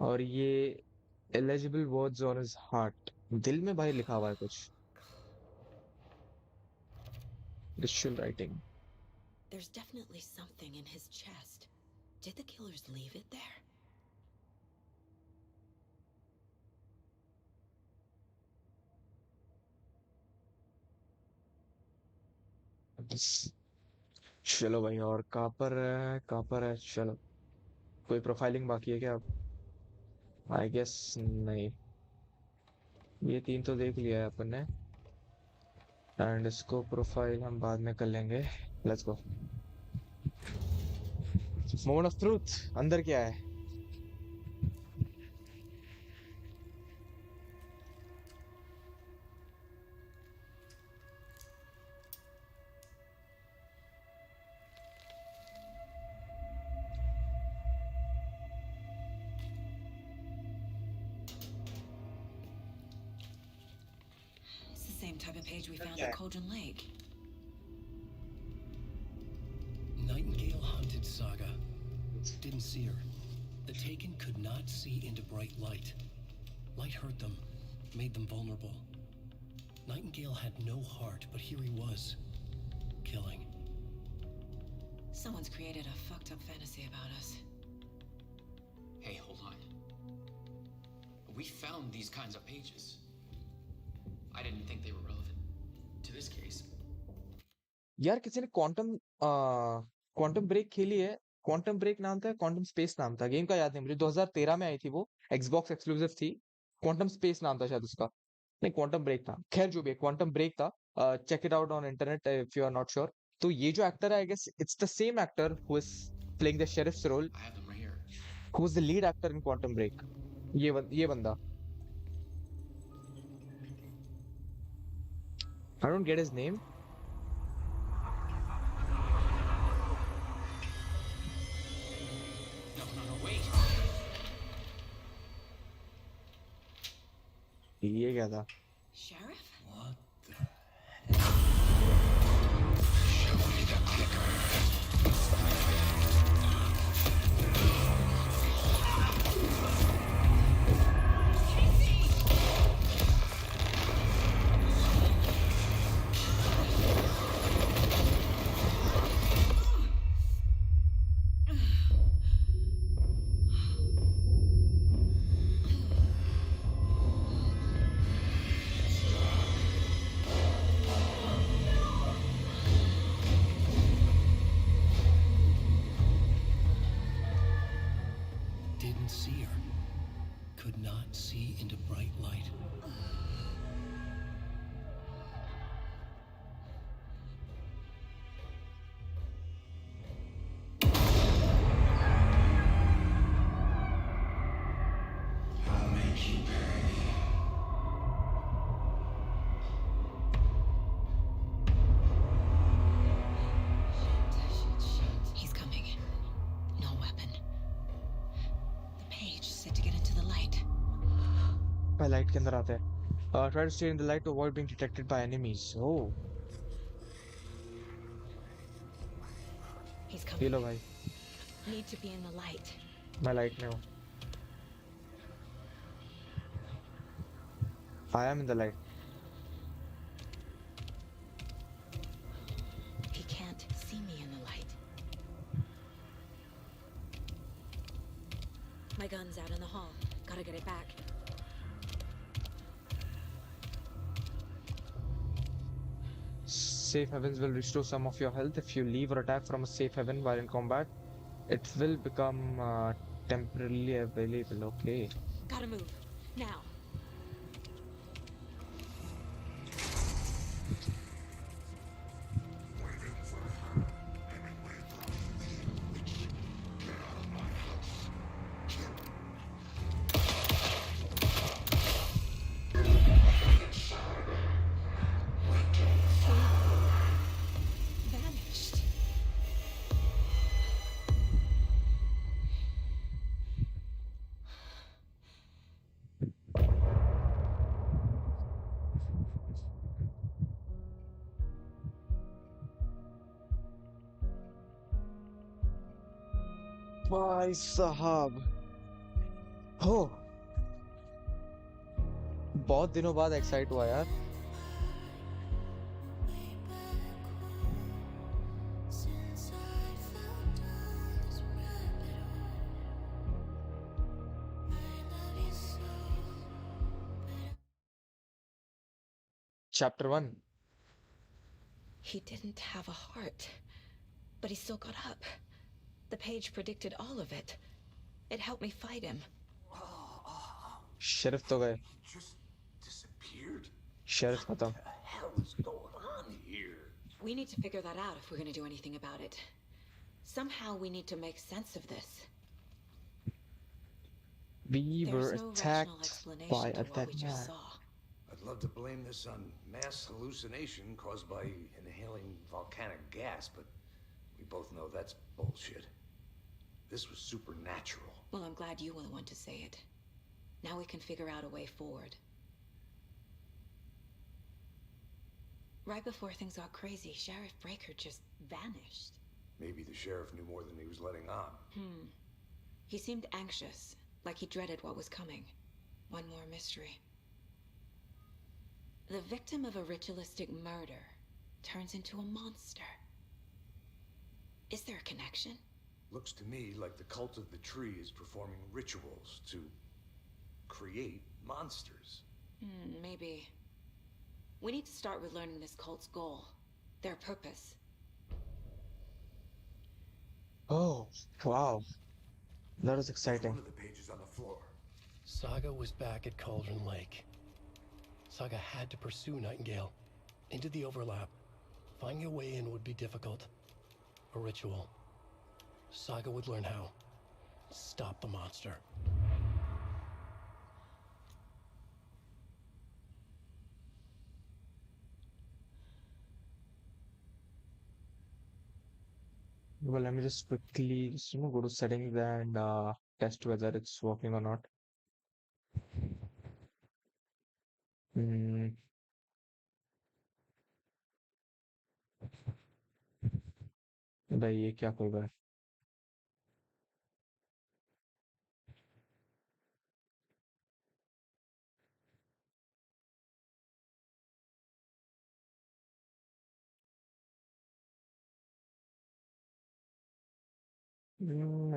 और ये eligible words on his heart, दिल में भाई लिखा हुआ है कुछ, ritual writing. There's definitely something in his chest. Did the killers leave it there? चलो भाई, और कहाँ पर है, चलो। कोई प्रोफाइलिंग बाकी है क्या? आई गेस नहीं, ये 3 तो देख लिया है अपन ने, एंड इसको प्रोफाइल हम बाद में कर लेंगे। Let's go. Moment of truth, अंदर क्या है? It's the same type of page we found at Cauldron Lake. Nightingale hunted Saga. Didn't see her. The Taken could not see into bright light. Light hurt them, made them vulnerable. Nightingale had no heart, but here he was, killing. Someone's created a fucked up fantasy about us. Hey, hold on. We found these kinds of pages. I didn't think they were relevant to this case. यार किसी ने quantum break खेली है? Quantum break नाम था, quantum space नाम था, game का याद नहीं मुझे। 2013 में आई थी वो, एक्सबॉक्स एक्सक्लूसिव थी। क्वांटम स्पेस नाम था शायद उसका, नहीं क्वांटम ब्रेक था। खैर जो भी है, क्वांटम ब्रेक था। Check it out on internet if you are not sure. तो ये जो एक्टर है, I guess it's the same actor who is playing the sheriff's role, who is the lead actor in Quantum Break. ये बंदा, I don't get his name. ये क्या था? Sheriff? Didn't see her. Could not see into bright light. I'll make you pay. He's coming. No weapon. The page said to get into the light. Light के अंदर आता है। Try to stay in the light to avoid being detected by enemies. Oh. He's ये coming. लो भाई, Need to be in the light. मैं light में हूँ. I am in the light. He can't see me in the light. My gun's out in the hall. Gotta get it back. Safe havens will restore some of your health if you leave or attack from a safe haven while in combat. It will become temporarily available. Okay. Gotta move. Now. Vanished. भाई साहब, हो बहुत दिनों बाद excite हुआ यार. Chapter 1. He didn't have a heart, but he still got up. The page predicted all of it. It helped me fight him. Sheriff तो गए. Just disappeared? शेरिफ खत्म. What the hell is going on here? We need to figure that out if we're gonna do anything about it. Somehow we need to make sense of this. We were There's no rational attacked explanation by to a what dead we just man. saw. I'd love to blame this on mass hallucination caused by inhaling volcanic gas, but we both know that's bullshit. This was supernatural. Well, I'm glad you were the one to say it. Now we can figure out a way forward. Right before things got crazy, Sheriff Breaker just vanished. Maybe the sheriff knew more than he was letting on. He seemed anxious, like he dreaded what was coming. One more mystery. The victim of a ritualistic murder turns into a monster. Is there a connection? Looks to me like the cult of the tree is performing rituals to create monsters. Maybe. We need to start with learning this cult's goal, their purpose. Oh, wow. That was There's exciting. one of the pages on the floor. Saga was back at Cauldron Lake. Saga had to pursue Nightingale into the overlap. Finding a way in would be difficult. A ritual. Saga would learn how. Stop the monster. Well, let me just quickly go to settings and test whether it's working or not. Hmm. भाई ये क्या कर रहा है?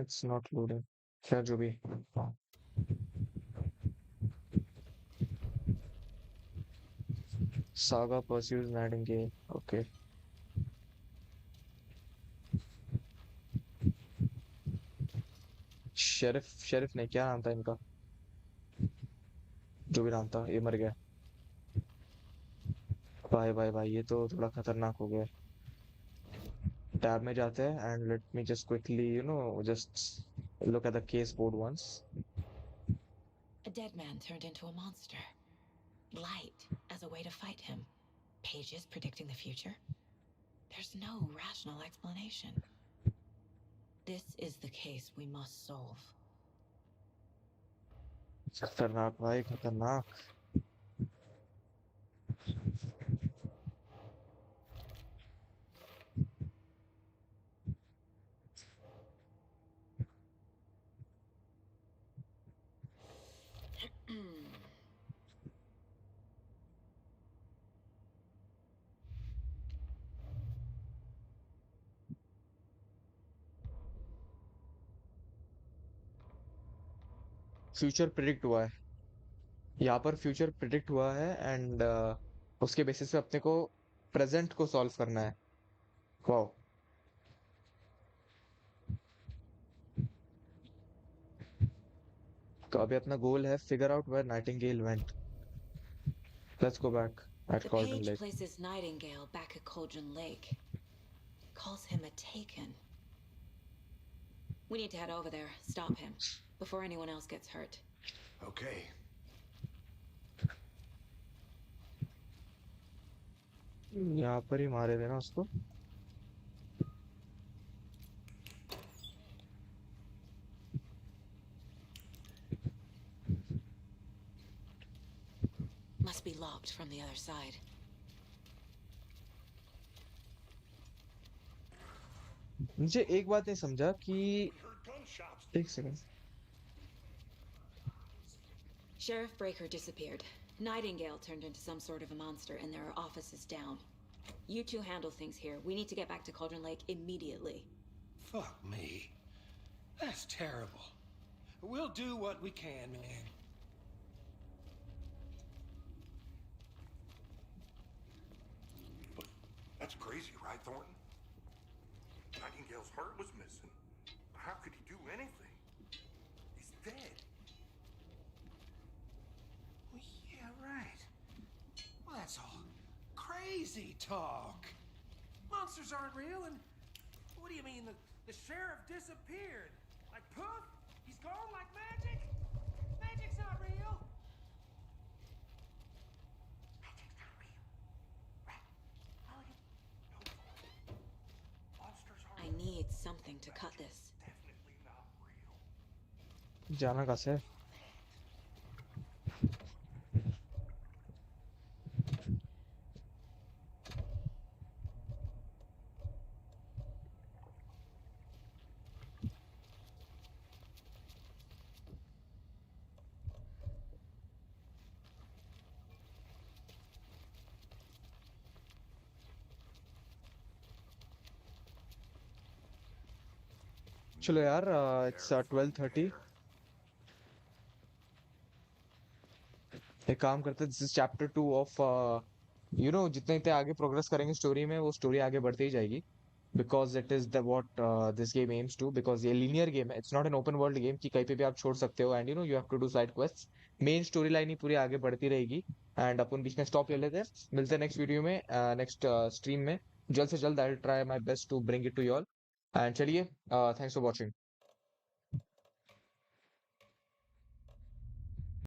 It's not loading. क्या जो भी. Saga pursues Nightingale. Okay. Sheriff ने क्या नाम था इनका? जो भी नाम था, ये मर गया. भाई ये तो थोड़ा खतरनाक हो गया. टैब में जाते हैं and let me just quickly just look at the case board once. A dead man turned into a monster. Light as a way to fight him. Pages predicting the future. There's no rational explanation. This is the case we must solve. खतरनाक भाई, खतरनाक. Future predict हुआ है, यहाँ पर future predict हुआ है and उसके बेसिस पे अपने को प्रेजेंट को सॉल्व करना है। वाओ। तो अभी अपना गोल है figure out where Nightingale went. Let's go back at The Cauldron page lake. places Nightingale back at Cauldron Lake. Calls him a taken. We need to head over there, stop him, before anyone else gets hurt. Okay. यहाँ पर ही मारे देना उसको। Must be locked from the other side. मुझे एक बात नहीं समझा कि एक second. Sheriff Breaker disappeared. Nightingale turned into some sort of a monster and there are offices down. You two handle things here. We need to get back to Cauldron Lake immediately. Fuck me. That's terrible. We'll do what we can, man. But that's crazy, right, Thornton? Nightingale's heart was missing. How could he do anything? He's dead. Well, yeah, right. Well, that's all crazy talk. Monsters aren't real, and what do you mean the sheriff disappeared? Like poof? He's gone like magic? Magic's not real. Magic's not real. Right? Mulligan? No. Monsters aren't I need something to cut this. definitely not real. जाना कहाँ से? चलो यार, it's 12:30। एक काम करते हैं, this is chapter 2 of जितने इतने आगे प्रोग्रेस करेंगे स्टोरी में, वो स्टोरी आगे बढ़ती ही जाएगी। Because it is the what this game aims to, because ये लीनियर गेम है, it's not an open world game कि कहीं पे भी आप छोड़ सकते हो and you have to do side quest. Main story line ही पूरी आगे बढ़ती रहेगी एंड अपन बीच में स्टॉप ले लेते हैं। मिलते हैं नेक्स्ट वीडियो में, नेक्स्ट स्ट्रीम में। जल्द से जल्द I will try my best to bring it to you all. And चलिए, थैंक्स फॉर वॉचिंग।